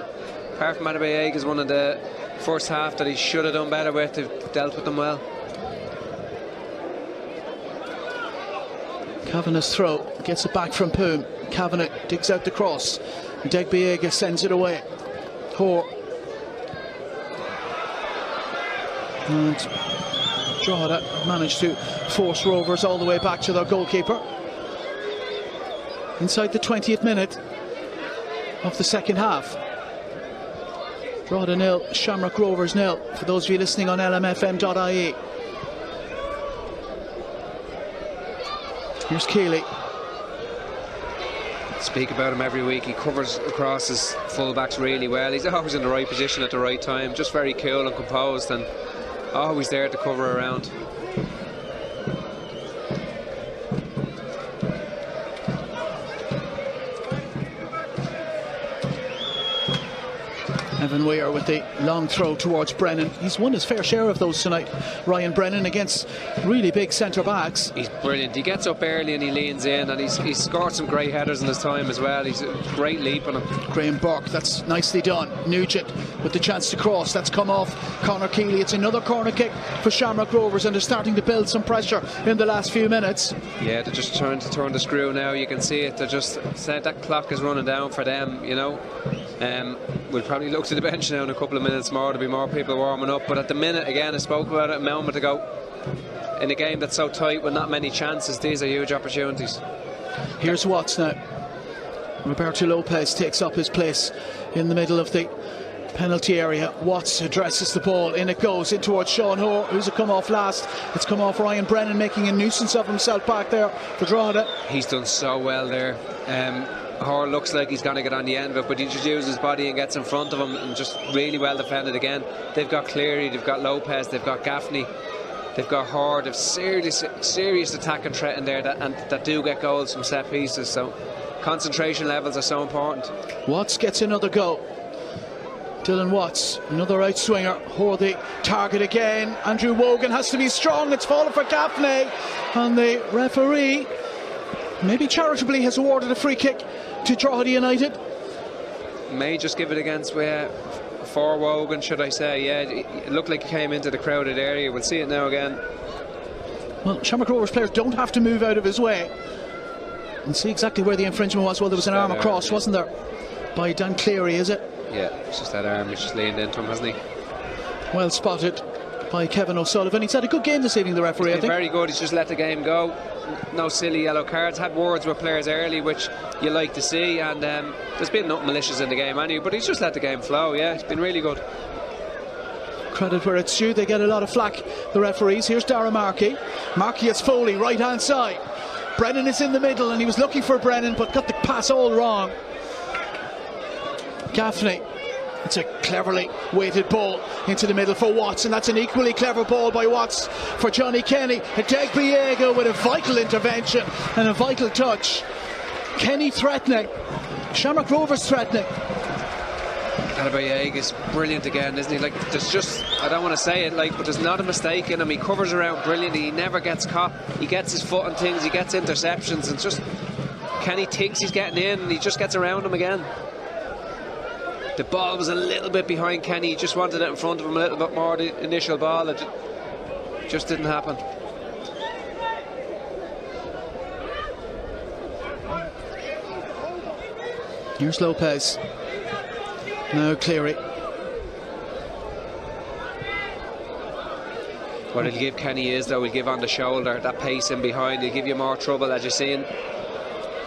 Apart from Adegbiega is one of the first half that he should have done better with. They've dealt with them well. Kavanagh's throw gets it back from Poom. Kavanagh digs out the cross. Adegbiega sends it away. Hoare. And Drogheda managed to force Rovers all the way back to their goalkeeper. Inside the 20th minute of the second half. Drogheda 0, Shamrock Rovers 0, for those of you listening on lmfm.ie. Here's Keeley. Speak about him every week. He covers across his fullbacks really well. He's always in the right position at the right time, just very cool and composed, and always there to cover around. Evan Weir with the long throw towards Brennan. He's won his fair share of those tonight, Ryan Brennan, against really big centre-backs. He's brilliant. He gets up early and he leans in, and he's scored some great headers in his time as well. He's a great leap on him. Graham Burke, that's nicely done. Nugent with the chance to cross. That's come off Conor Keeley. It's another corner kick for Shamrock Rovers, and they're starting to build some pressure in the last few minutes. Yeah, they're just trying to turn the screw now. You can see it. They're just said that clock is running down for them, you know. We'll probably look to the bench now in a couple of minutes more. There'll be more people warming up, but at the minute, again, I spoke about it a moment ago, in a game that's so tight with not many chances, these are huge opportunities. Here's Watts now. Roberto Lopez takes up his place in the middle of the penalty area. Watts addresses the ball, in it goes, in towards Sean Hoare. Who's it come off last? It's come off Ryan Brennan, making a nuisance of himself back there for Drogheda. He's done so well there. Hoare looks like he's going to get on the end of it, but he just uses his body and gets in front of him, and just really well defended again. They've got Cleary, they've got Lopez, they've got Gaffney, they've got Hoare. They've serious attacking threat in there that do get goals from set pieces, so concentration levels are so important. Watts gets another go. Dylan Watts, another out swinger. Hoare the target again. Andrew Wogan has to be strong. It's fallen for Gaffney, and the referee, maybe charitably, has awarded a free kick to Drogheda United. May just give it against for Wogan, should I say. Yeah, it looked like he came into the crowded area. We'll see it now again. Well, Shamrock Rovers players don't have to move out of his way. And see exactly where the infringement was. Well, there was an arm across, wasn't there? By Dan Cleary, is it? Yeah, it's just that arm. He's just leaned into him, hasn't he? Well spotted by Kevin O'Sullivan. He's had a good game this evening, the referee, I think. Very good. He's just let the game go. No silly yellow cards. Had words with players early, which you like to see, and there's been nothing malicious in the game anyway, but he's just let the game flow. Yeah, it's been really good. Credit where it's due. They get a lot of flack, the referees. Here's Dara Markey. Markey has Foley, right hand side. Brennan is in the middle, and he was looking for Brennan but got the pass all wrong. Gaffney It's a cleverly weighted ball into the middle for Watts, and that's an equally clever ball by Watts for Johnny Kenny. Adegbiega with a vital intervention and a vital touch. Kenny threatening, Shamrock Rovers threatening. Adegbiega is brilliant again, isn't he? Like, there's just, I don't want to say it, like, but there's not a mistake in him. He covers around brilliantly. He never gets caught. He gets his foot on things. He gets interceptions, and just Kenny thinks he's getting in, and he just gets around him again. The ball was a little bit behind Kenny. He just wanted it in front of him a little bit more. The initial ball, it just didn't happen. Here's Lopez. Now Cleary. What he'll give Kenny is, though, he'll give on the shoulder, that pace in behind. He'll give you more trouble, as you're seeing.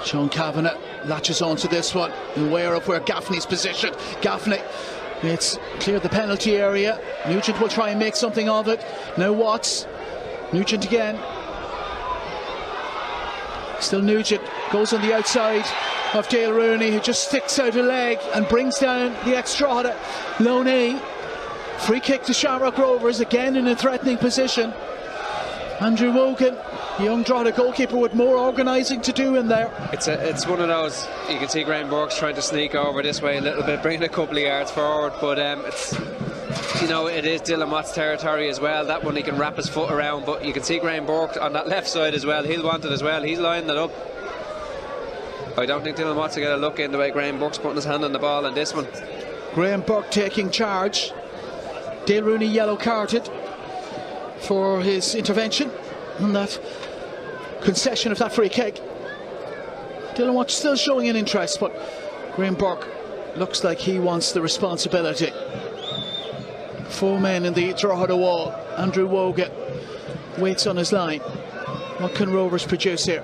Sean Kavanagh latches onto this one, aware of where Gaffney's positioned. Gaffney, it's cleared the penalty area. Nugent will try and make something of it. Now Watts. Nugent again. Still Nugent, goes on the outside of Dale Rooney, who just sticks out a leg and brings down the ex-Drogheda Loney. Free kick to Shamrock Rovers, again in a threatening position. Andrew Wogan, young Drogheda goalkeeper, with more organising to do in there. It's one of those, you can see Graham Burke's trying to sneak over this way a little bit, bringing a couple of yards forward, but it's, you know, it is Dylan Watt's territory as well. That one he can wrap his foot around, but you can see Graham Burke on that left side as well. He'll want it as well. He's lining it up. I don't think Dylan Watts will get a look in the way Graham Burke's putting his hand on the ball in this one. Graham Burke taking charge. Dale Rooney yellow carded for his intervention on that concession of that free kick. Dylan Watts still showing an interest, but Graham Burke looks like he wants the responsibility. 4 men in the Drogheda wall. Andrew Wogan waits on his line. What can Rovers produce here?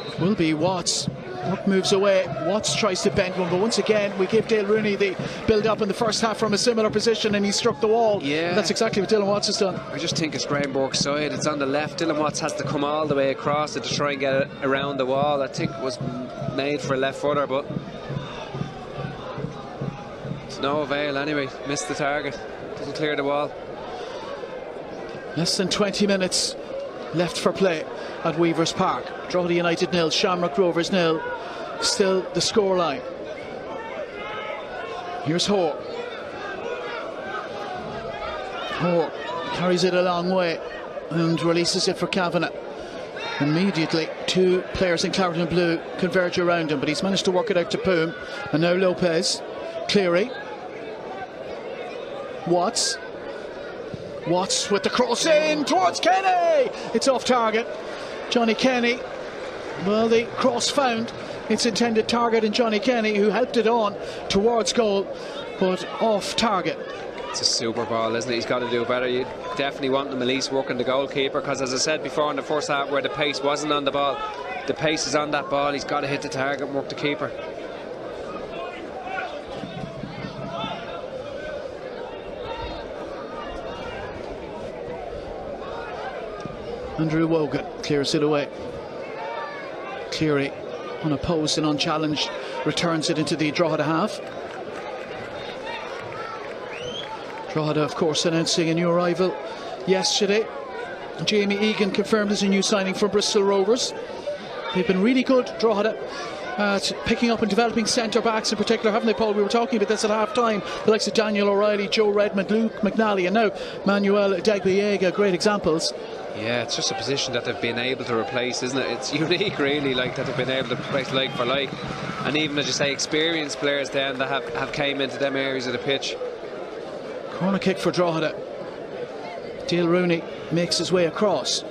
It will be Watts. Burke moves away. Watts tries to bend one, but once again we gave Dale Rooney the build-up in the first half from a similar position, and he struck the wall. Yeah, and that's exactly what Dylan Watts has done. I just think it's Graham Burke's side. It's on the left. Dylan Watts has to come all the way across it to try and get it around the wall. I think it was made for a left footer, but it's no avail anyway. Missed the target. Doesn't clear the wall. Less than 20 minutes left for play at Weavers Park. Drogheda United 0, Shamrock Rovers 0. Still the scoreline. Here's Hoare. Hoare carries it a long way and releases it for Kavanagh. Immediately 2 players in claret and blue converge around him, but he's managed to work it out to Poom. And now Lopez. Cleary. Watts with the cross in towards Kenny. It's off target. Johnny Kenny, well, the cross found its intended target in Johnny Kenny, who helped it on towards goal, but off target. It's a super ball, isn't it? He's got to do better. You definitely want them at least working the goalkeeper, because as I said before in the first half, where the pace wasn't on the ball, the pace is on that ball. He's got to hit the target and work the keeper. Andrew Wogan clears it away. Cleary, unopposed and unchallenged, returns it into the Drogheda half. Drogheda, of course, announcing a new arrival yesterday. Jamie Egan confirmed as a new signing for Bristol Rovers. They've been really good, Drogheda, at picking up and developing centre-backs in particular, haven't they, Paul? We were talking about this at half-time. The likes of Daniel O'Reilly, Joe Redmond, Luke McNally, and now Manuel Adegbiega, great examples. Yeah, it's just a position that they've been able to replace, isn't it? It's unique, really, like that they've been able to replace like for like. And even, as you say, experienced players then that have came into them areas of the pitch. Corner kick for Drogheda. Dale Rooney makes his way across.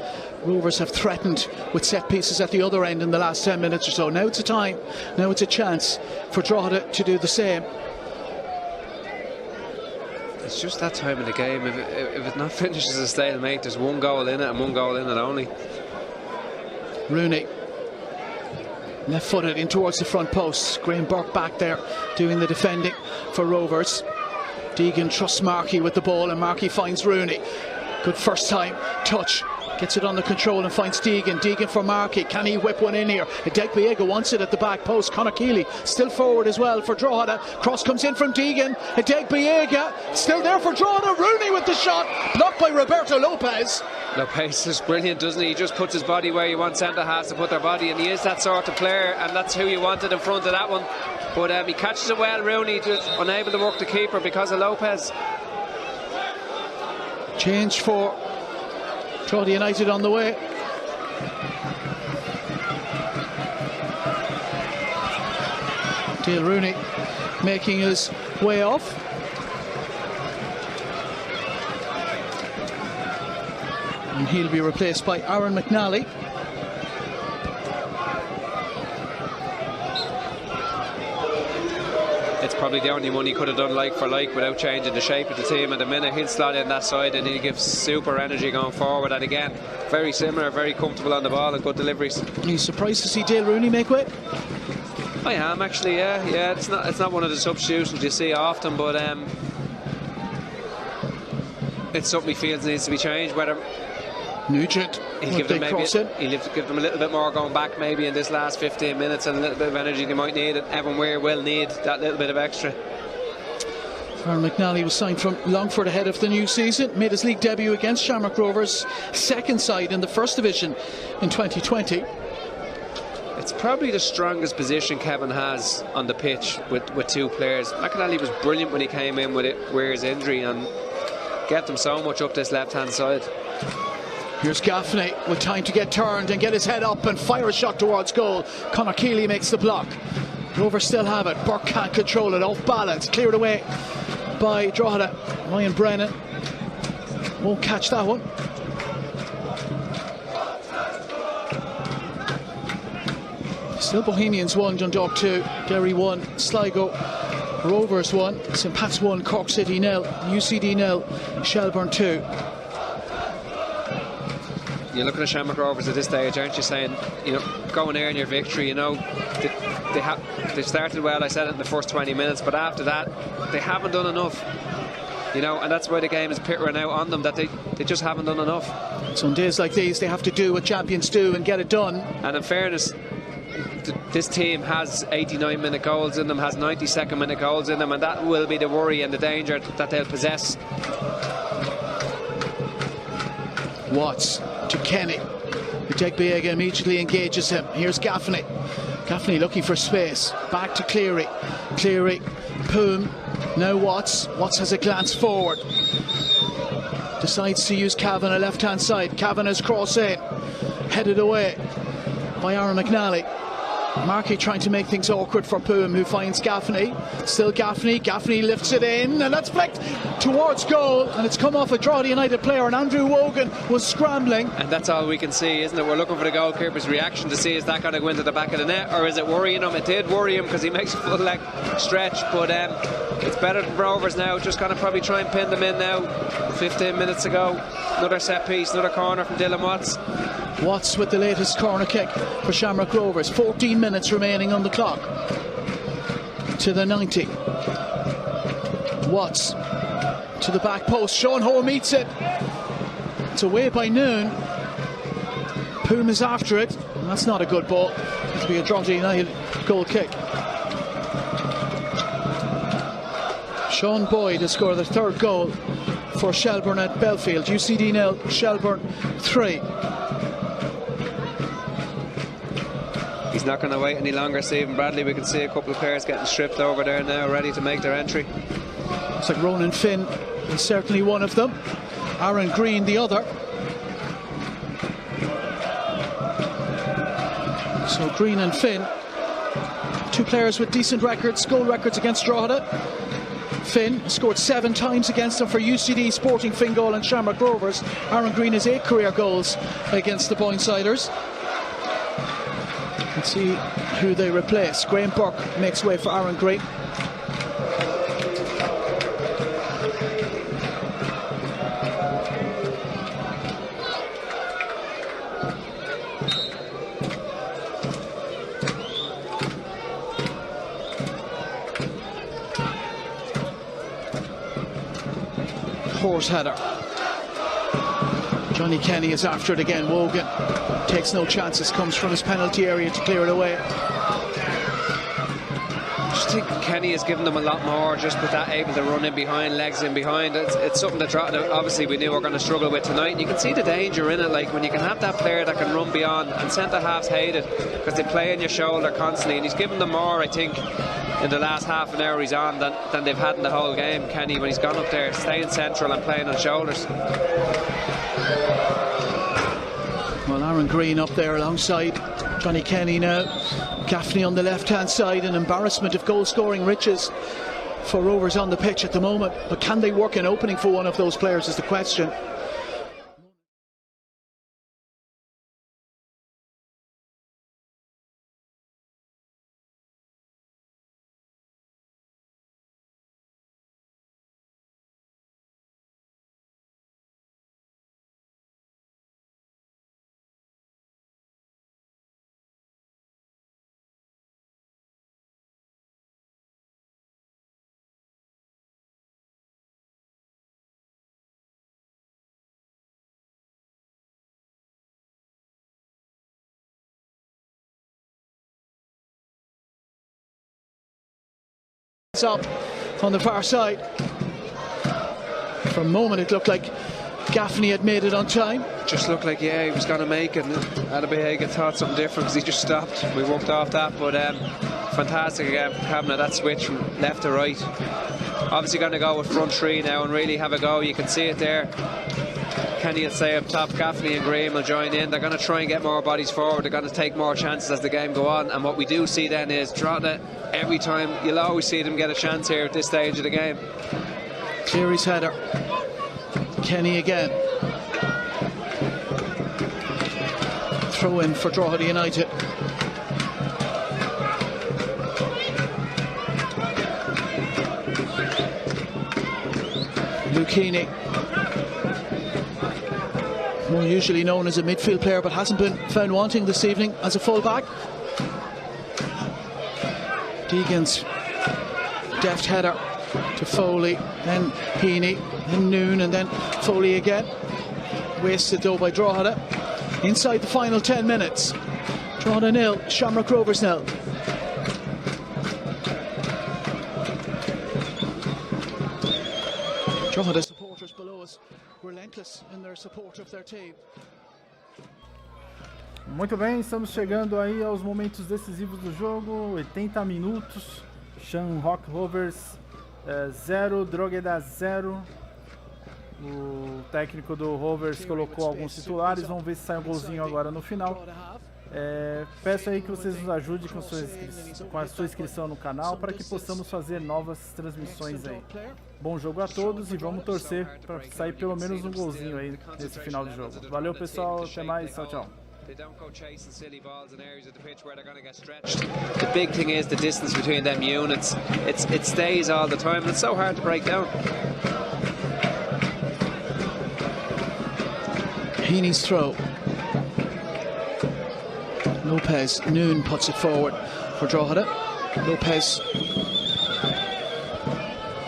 Rovers have threatened with set pieces at the other end in the last 10 minutes or so. Now it's a time, now it's a chance for Drogheda to do the same. It's just that time of the game. If it not finished as a stalemate, there's 1 goal in it and 1 goal in it only. Rooney, left footed in towards the front post. Graham Burke back there doing the defending for Rovers. Deegan trusts Markey with the ball, and Markey finds Rooney. Good first time touch Gets it under control and finds Deegan. Deegan for Markey. Can he whip one in here? Adegbiega wants it at the back post. Conor Keeley still forward as well for Drogheda. Cross comes in from Deegan. Adegbiega still there for Drogheda. Rooney with the shot. Blocked by Roberto Lopez. Lopez is brilliant, doesn't he? He just puts his body where you want centre-halves to put their body, and he is that sort of player, and that's who you wanted in front of that one. But he catches it well. Rooney just unable to work the keeper because of Lopez. Change for Drogheda United on the way. Dale Rooney making his way off. And he'll be replaced by Aaron McNally. It's probably the only one he could have done like for like without changing the shape of the team. At the minute he'll slot in that side and he'll give super energy going forward, and again very similar, very comfortable on the ball and good deliveries. Are you surprised to see Dale Rooney make way? I am actually, yeah. It's not one of the substitutions you see often, but it's something he feels needs to be changed. Whether Nugent he'll give them a little bit more going back maybe in this last 15 minutes, and a little bit of energy they might need, and Evan Weir will need that little bit of extra. Aaron McNally was signed from Longford ahead of the new season, made his league debut against Shamrock Rovers, second side in the First Division in 2020. It's probably the strongest position Kevin has on the pitch with two players. McNally was brilliant when he came in with Weir's injury and get them so much up this left-hand side. Here's Gaffney with time to get turned and get his head up and fire a shot towards goal. Conor Keeley makes the block. Rovers still have it. Burke can't control it. Off balance. Cleared away by Drogheda. Ryan Brennan won't catch that one. Still Bohemians 1, Dundalk 2, Derry 1, Sligo, Rovers 1, St Pat's 1, Cork City 0, UCD 0, Shelbourne 2. You're looking at Shamrock Rovers at this stage, aren't you, saying, you know, go and earn your victory. You know, they started well, I said it in the first 20 minutes, but after that they haven't done enough, you know, and that's why the game is pittering out on them, that they just haven't done enough. So on days like these they have to do what champions do and get it done. And in fairness, this team has 89-minute goals in them, has 92nd-minute goals in them, and that will be the worry and the danger that they'll possess. Watts to Kenny. Adegbiega immediately engages him. Here's Gaffney. Gaffney looking for space. Back to Cleary. Cleary, Poom. Now Watts. Watts has a glance forward. Decides to use Kavanagh left-hand side. Kavanagh's cross in. Headed away by Aaron McNally. Markey trying to make things awkward for Poom, who finds Gaffney. Still Gaffney. Gaffney lifts it in, and that's flicked towards goal, and it's come off a Drogheda United player, and Andrew Wogan was scrambling. And that's all we can see, isn't it? We're looking for the goalkeeper's reaction to see, is that going to go into the back of the net, or is it worrying him? It did worry him because he makes a full leg stretch, but it's better than Rovers now. Just going to probably try and pin them in now. 15 minutes ago, another set piece, another corner from Dylan Watts. Watts with the latest corner kick for Shamrock Rovers. 14 minutes remaining on the clock to the 90. Watts to the back post. Sean Ho meets it. It's away by Noon. Poom is after it, and that's not a good ball. It'll be a Drogheda United goal kick. Sean Boyd has scored the third goal for Shelbourne at Belfield. UCD 0, Shelbourne 3. He's not going to wait any longer, Stephen Bradley. We can see a couple of players getting stripped over there now, ready to make their entry. It's like Ronan Finn is certainly one of them. Aaron Green the other. So Green and Finn, two players with decent records, goal records against Drogheda. Finn scored 7 times against them for UCD, Sporting, Fingal and Shamrock Rovers. Aaron Green has 8 career goals against the Boynesiders. Let's see who they replace. Graham Burke makes way for Aaron Green. Horse header. Johnny Kenny is after it again. Wogan takes no chances, comes from his penalty area to clear it away. I think Kenny has given them a lot more, just with that able to run in behind, legs in behind. It's something that obviously we knew we were going to struggle with tonight. And you can see the danger in it, like when you can have that player that can run beyond, and centre halves hate it because they play in your shoulder constantly, and he's given them more, I think, in the last half an hour he's on than they've had in the whole game. Kenny, when he's gone up there, staying central and playing on shoulders. Well, Aaron Green up there alongside Johnny Kenny now. Gaffney on the left-hand side, an embarrassment of goal-scoring riches for Rovers on the pitch at the moment. But can they work an opening for one of those players is the question. Up on the far side. For a moment it looked like Gaffney had made it on time. Just looked like, yeah, he was going to make it. Adebuyega thought something different because he just stopped. We worked off that, but fantastic again from Kavanagh. That switch from left to right. Obviously going to go with front three now and really have a go. You can see it there. Kenny will stay up top, Gaffney and Graham will join in. They're going to try and get more bodies forward. They're going to take more chances as the game go on. And what we do see then is Drogheda, every time, you'll always see them get a chance here at this stage of the game. Cleary's header. Kenny again. Throw in for Drogheda United. Lucchini, more usually known as a midfield player, but hasn't been found wanting this evening as a full-back. Deegan's deft header to Foley, then Heaney, then Noon, and then Foley again. Wasted though by Drogheda. Inside the final 10 minutes. Drogheda 0, Shamrock Rovers 0. Drogheda supporters below us relentless in their support of their team. Muito bem, estamos chegando aí aos momentos decisivos do jogo. 80 minutos. Shamrock Rovers 0, Drogheda 0. O técnico do Rovers colocou alguns titulares. Vamos ver se sai um golzinho agora no final. Peço aí que vocês nos ajudem com a sua inscrição no canal para que possamos fazer novas transmissões aí. Bom jogo a todos e vamos torcer para sair pelo menos um golzinho aí nesse final de jogo. Valeu, pessoal, até mais, tchau, tchau. They don't go chasing silly balls in areas of the pitch where they're going to get stretched. The big thing is the distance between them units. It stays all the time and it's so hard to break down. Heaney's throw. Lopez, Noon puts it forward for Drogheda. Lopez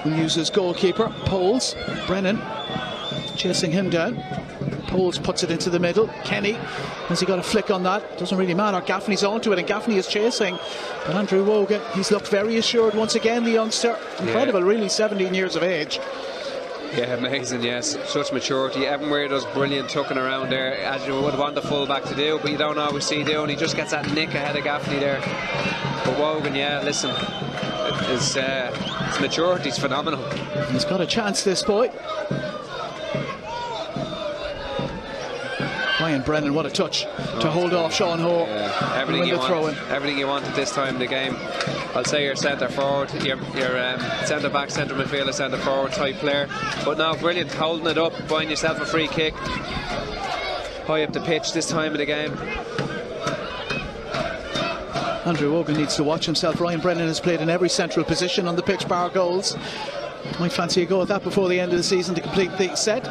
will use his goalkeeper, Poles. Brennan chasing him down. Poles puts it into the middle. Kenny, has he got a flick on that? Doesn't really matter. Gaffney's onto it and Gaffney is chasing. But Andrew Wogan, he's looked very assured once again, the youngster. Incredible, really, 17 years of age. Yeah, amazing, yes. Such maturity. Evan Weir does brilliant tucking around there, as you would want the full-back to do, but you don't always see doing. He just gets that nick ahead of Gaffney there. But Wogan, yeah, listen, his maturity's phenomenal. He's got a chance, this boy. Ryan Brennan, what a touch to hold off Sean Hoare. Yeah. Everything you want at this time in the game. I'll say your centre forward, your centre back, centre midfielder, centre forward type player. But now, brilliant, holding it up, buying yourself a free kick. High up the pitch this time of the game. Andrew Wogan needs to watch himself. Ryan Brennan has played in every central position on the pitch, bar goals. Might fancy a go at that before the end of the season to complete the set.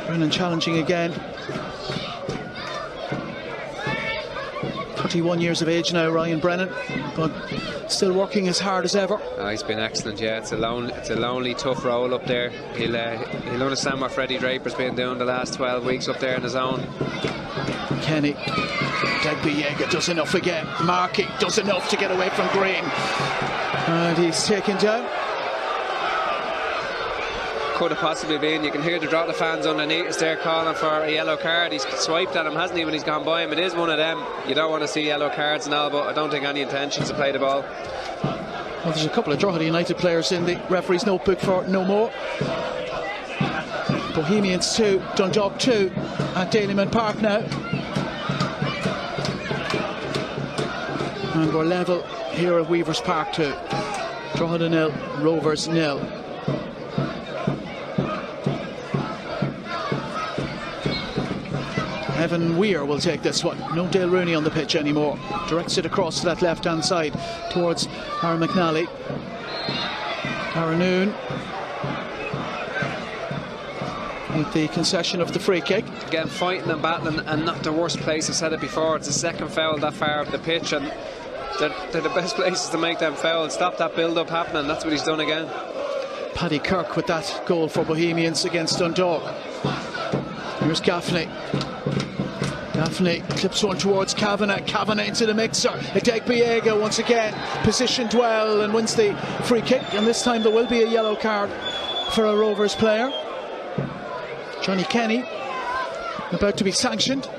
Brennan challenging again. 31 years of age now, Ryan Brennan, but still working as hard as ever. He's been excellent, yeah. It's a lonely, tough role up there. He'll understand what Freddie Draper's been doing the last 12 weeks up there in his own. Kenny, Degbiega does enough again. Markey does enough to get away from Green. And he's taken down. Could have possibly been. You can hear the Drogheda fans underneath us there calling for a yellow card. He's swiped at him, hasn't he, when he's gone by him? It is one of them. You don't want to see yellow cards and all, but I don't think any intentions to play the ball. Well, there's a couple of Drogheda United players in the referee's notebook for no more. Bohemians 2, Dundalk 2 at Dalymount Park now. And we're level here at Weavers Park 2. Drogheda 0, Rovers 0. Evan Weir will take this one. No Dale Rooney on the pitch anymore. Directs it across to that left-hand side towards Aaron McNally. Aaron Noon with the concession of the free kick. Again, fighting and battling, and not the worst place. I said it before, it's the second foul that far up the pitch, and they're the best places to make them fouls. Stop that build-up happening. That's what he's done again. Paddy Kirk with that goal for Bohemians against Dundalk. Here's Gaffney. Gaffney clips one towards Kavanagh. Kavanagh into the mixer. Degbiega once again positioned well and wins the free kick. And this time there will be a yellow card for a Rovers player. Johnny Kenny about to be sanctioned.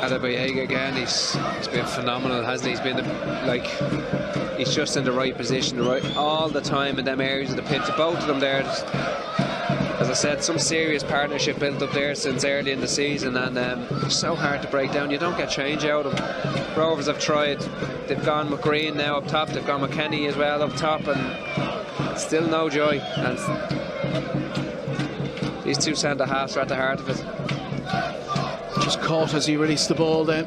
Degbiega again. He's been phenomenal, hasn't he? He's been he's just in the right position, all the time in them areas of the pitch. Both of them there. As I said, some serious partnership built up there since early in the season, and it's so hard to break down. You don't get change out of them. Rovers have tried. They've gone with Green now up top. They've gone with Kenny as well up top, and still no joy. And these two centre-halves are at the heart of it. Just caught as he released the ball then.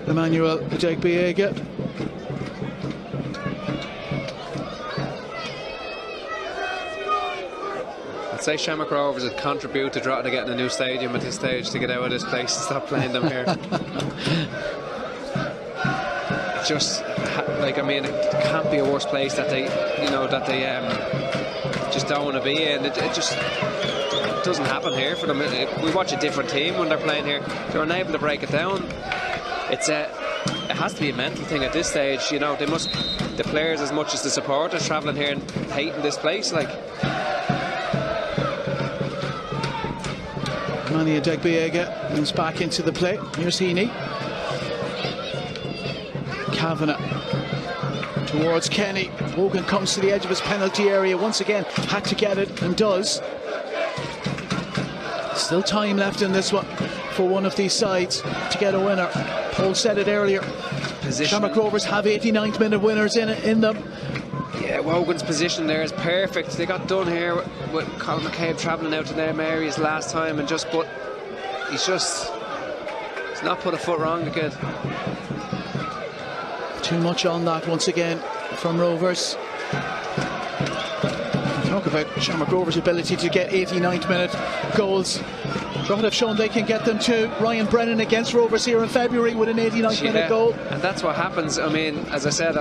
Emmanuel Degbiega. I'd say Shamrock Rovers would contribute to Drogheda getting a new stadium at this stage to get out of this place and stop playing them here. Just it can't be a worse place that they just don't want to be in. It just doesn't happen here for them. We watch a different team when they're playing here. They're unable to break it down. It has to be a mental thing at this stage. You know, the players as much as the supporters travelling here and hating this place. Manny Degbiega moves back into the play. Here's Heaney. Kavanagh towards Kenny. Wogan comes to the edge of his penalty area once again. Had to get it and does. Still time left in this one for one of these sides to get a winner. Paul said it earlier. Shamrock Rovers have 89th minute winners in them. Yeah, Wogan's position there is perfect. They got done here with Colin McCabe travelling out to them areas last time, and he's not put a foot wrong, the kid. Too much on that once again from Rovers. Talk about Shamrock Rovers' ability to get 89th minute goals. Drogheda have shown they can get them too. Ryan Brennan against Rovers here in February with an 89th minute goal. And that's what happens. I mean, as I said,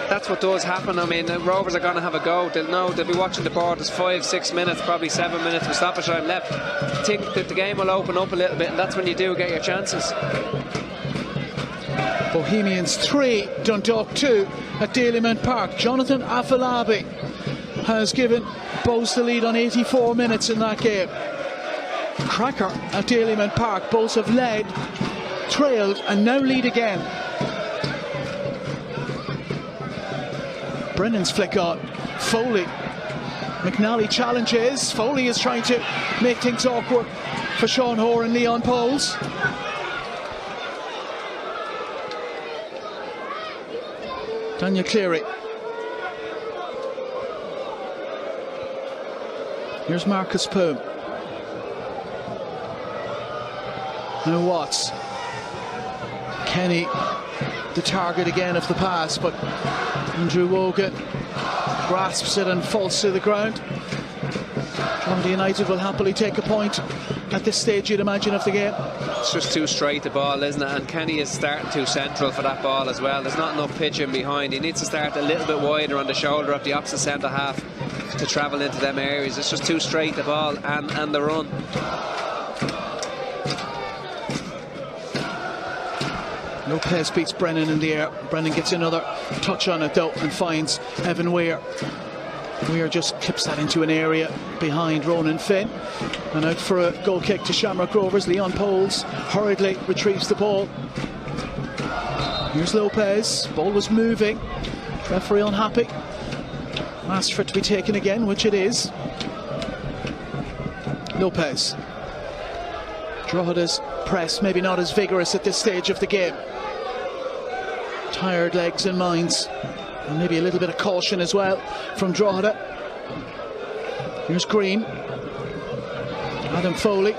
that's what does happen. I mean, the Rovers are going to have a go. They'll be watching the board. There's 5-6 minutes, probably 7 minutes with stoppage time left. I think that the game will open up a little bit, and that's when you do get your chances. Bohemians 3, Dundalk 2 at Dalymount Park. Jonathan Afolabi has given Bohs the lead on 84 minutes in that game. Cracker at Dalymount Park. Bohs have led, trailed, and now lead again. Brennan's flick on. Foley. McNally challenges. Foley is trying to make things awkward for Sean Hoare and Leon Poles. Daniel Cleary. Here's Marcus Poom. Now Watts. Kenny, the target again of the pass, but Andrew Wogan grasps it and falls to the ground. Drogheda United will happily take a point at this stage, you'd imagine, of the game. It's just too straight, the ball, isn't it? And Kenny is starting too central for that ball as well. There's not enough pitch in behind. He needs to start a little bit wider on the shoulder of the opposite centre half to travel into them areas. It's just too straight, the ball and the run. Lopez beats Brennan in the air. Brennan gets another touch on it though and finds Evan Weir. Weir just clips that into an area behind Ronan Finn. And out for a goal kick to Shamrock Rovers. Leon Poles hurriedly retrieves the ball. Here's Lopez. Ball was moving. Referee unhappy. Asked for it to be taken again, which it is. Lopez. Drogheda's press maybe not as vigorous at this stage of the game. Tired legs and minds. And maybe a little bit of caution as well from Drogheda. Here's Green. Adam Foley.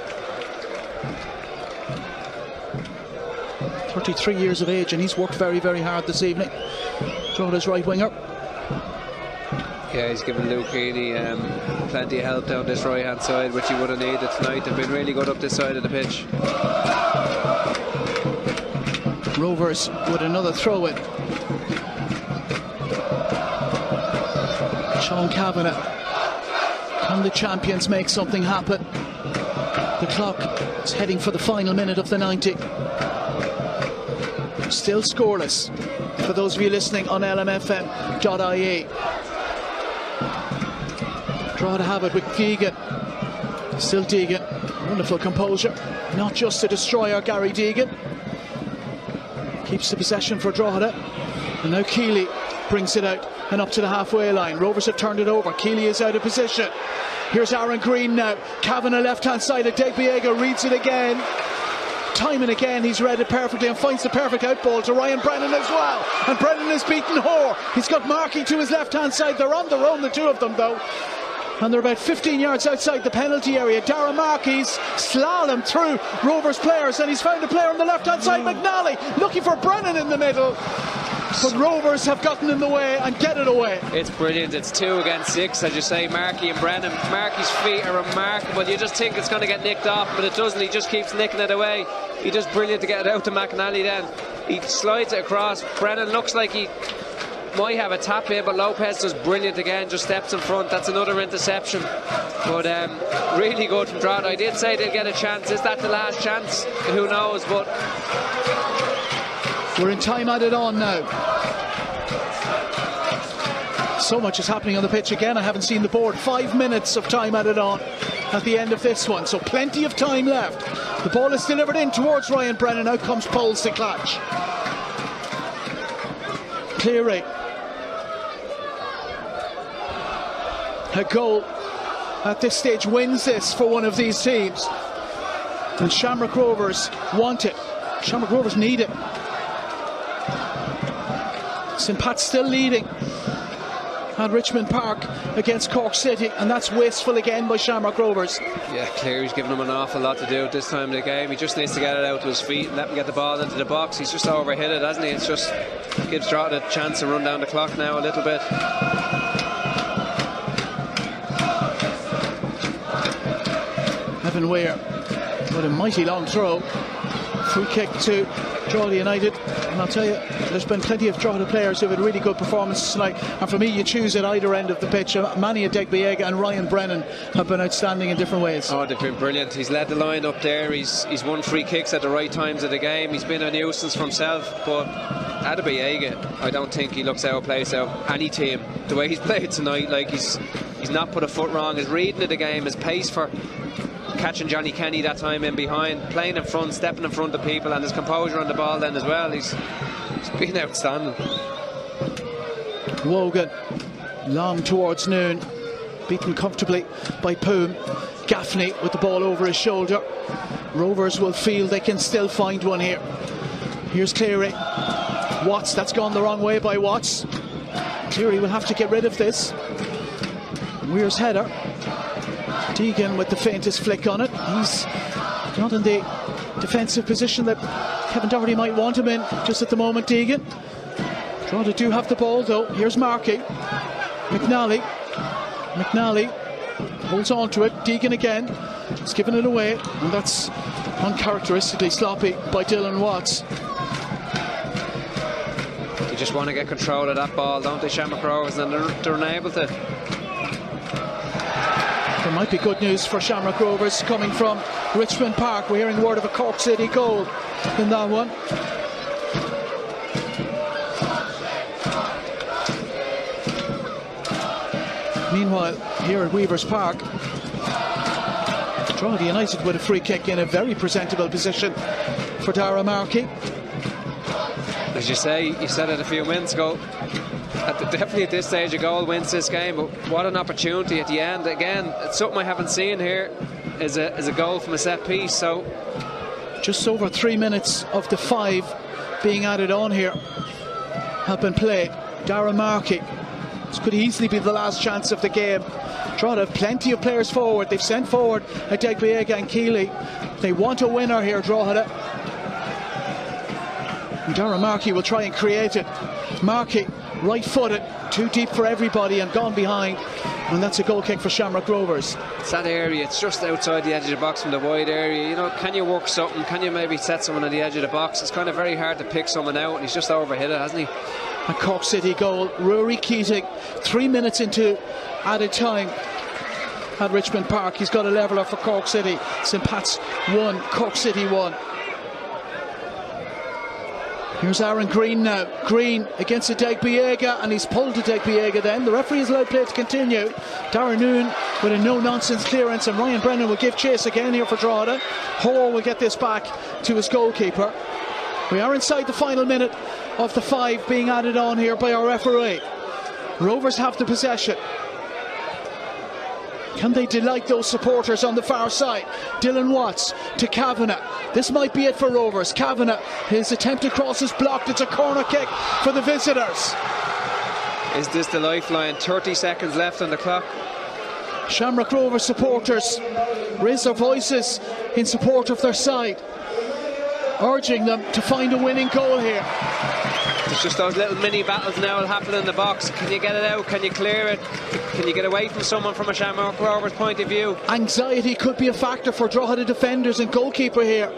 33 years of age, and he's worked very, very hard this evening. Drogheda's right winger. Yeah, he's given Luke Heaney plenty of help down this right hand side, which he would have needed tonight. They've been really good up this side of the pitch. Rovers with another throw in. Sean Kavanagh. Can the champions make something happen? The clock is heading for the final minute of the 90. Still scoreless for those of you listening on lmfm.ie. Draw to have it with Deegan. Still Deegan. Wonderful composure. Not just a destroyer, Gary Deegan. Keeps the possession for Drogheda. And now Keeley brings it out and up to the halfway line. Rovers have turned it over. Keeley is out of position. Here's Aaron Green now. Kavanagh left hand side. Adegbiega reads it again. Time and again he's read it perfectly and finds the perfect outball to Ryan Brennan as well. And Brennan has beaten Hoare. He's got Markey to his left hand side. They're on their own, the two of them though. And they're about 15 yards outside the penalty area. Darragh Markey's slalom through Rovers players, and he's found a player on the left hand side. McNally looking for Brennan in the middle. But Rovers have gotten in the way and get it away. It's brilliant. It's 2 against 6, as you say, Markey and Brennan. Markey's feet are remarkable. You just think it's going to get nicked off, but it doesn't. He just keeps nicking it away. He does brilliant to get it out to McNally then. He slides it across. Brennan looks like he might have a tap in, but Lopez does brilliant again, just steps in front. That's another interception. But really good from Drogheda. I did say they'd get a chance. Is that the last chance? Who knows, but we're in time added on now. So much is happening on the pitch again. I haven't seen the board. 5 minutes of time added on at the end of this one, so plenty of time left. The ball is delivered in towards Ryan Brennan. Out comes Poles to clutch. Cleary. A goal at this stage wins this for one of these teams. And Shamrock Rovers want it. Shamrock Rovers need it. St Pat's still leading at Richmond Park against Cork City, and that's wasteful again by Shamrock Rovers. Yeah, Cleary's giving him an awful lot to do at this time of the game. He just needs to get it out to his feet and let him get the ball into the box. He's just overhit it, hasn't he? It's just gives Drogheda a chance to run down the clock now a little bit. Evan Weir with a mighty long throw. Free kick to Drogheda United, and I'll tell you, there's been plenty of Drogheda players who have had really good performances tonight, and for me you choose at either end of the pitch. Manny Adegbiega and Ryan Brennan have been outstanding in different ways. Oh, they've been brilliant. He's led the line up there. He's won free kicks at the right times of the game. He's been a nuisance for himself, but Adegbiega, I don't think he looks out of place out any team. The way he's played tonight, like he's not put a foot wrong. His reading of the game, his pace for catching Johnny Kenny that time in behind, playing in front, stepping in front of people, and his composure on the ball then as well. He's been outstanding. Wogan, long towards noon, beaten comfortably by Poom. Gaffney with the ball over his shoulder. Rovers will feel they can still find one here. Here's Cleary. Watts, that's gone the wrong way by Watts. Cleary will have to get rid of this. Weir's header. Deegan with the faintest flick on it. He's not in the defensive position that Kevin Doherty might want him in just at the moment, Deegan. Drogheda do have the ball though. Here's Markey. McNally holds on to it. Deegan again. He's given it away, and that's uncharacteristically sloppy by Dylan Watts. You just want to get control of that ball, don't they, Shamrock Rovers? And they're unable to. There might be good news for Shamrock Rovers coming from Richmond Park. We're hearing word of a Cork City goal in that one. Meanwhile, here at Weavers Park, Drogheda United with a free kick in a very presentable position for Dara Markey. As you say, you said it a few minutes ago, definitely at this stage a goal wins this game, but what an opportunity at the end. Again, it's something I haven't seen here, is a goal from a set piece. So just over 3 minutes of the 5 being added on here have been played. Dara Markey, this could easily be the last chance of the game. Drogheda have plenty of players forward. They've sent forward Adegbiega and Keeley. They want a winner here, Drogheda. And Dara Markey will try and create it. Markey, right-footed, too deep for everybody and gone behind. And that's a goal kick for Shamrock Rovers. It's that area, it's just outside the edge of the box from the wide area. You know, can you work something? Can you maybe set someone on the edge of the box? It's kind of very hard to pick someone out, and he's just overhit it, hasn't he? A Cork City goal. Rory Keating, 3 minutes into added time at Richmond Park. He's got a leveller for Cork City. St Pat's 1, Cork City 1. Here's Aaron Green now. Green against Adegbiega, and he's pulled Adegbiega then. The referee has allowed play to continue. Darren Noon with a no-nonsense clearance, and Ryan Brennan will give chase again here for Drogheda. Hall will get this back to his goalkeeper. We are inside the final minute of the 5 being added on here by our referee. Rovers have the possession. Can they delight those supporters on the far side? Dylan Watts to Kavanagh. This might be it for Rovers. Kavanagh, his attempted cross is blocked. It's a corner kick for the visitors. Is this the lifeline? 30 seconds left on the clock. Shamrock Rovers supporters raise their voices in support of their side, urging them to find a winning goal here. It's just those little mini battles now will happen in the box. Can you get it out? Can you clear it? Can you get away from someone from a Shamrock Rovers point of view? Anxiety could be a factor for Drogheda defenders and goalkeeper here.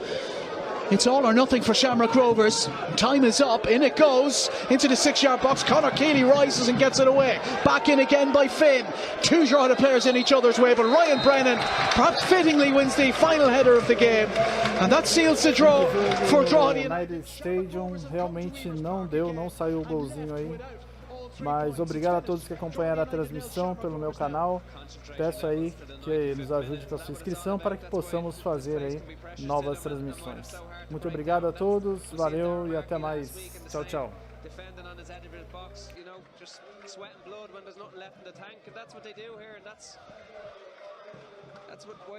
It's all or nothing for Shamrock Rovers. Time is up. In it goes into the 6-yard box. Conor Keeley rises and gets it away. Back in again by Finn. 2 Drogheda players in each other's way, but Ryan Brennan perhaps fittingly wins the final header of the game, and that seals the draw for Drogheda United Stadium. Realmente não deu, não saiu o golzinho aí. Mas obrigado a todos que acompanharam a transmissão pelo meu canal. Peço aí que nos ajude com a sua inscrição para que possamos fazer aí novas transmissões. Muito obrigado a todos, valeu e até mais. Tchau, tchau.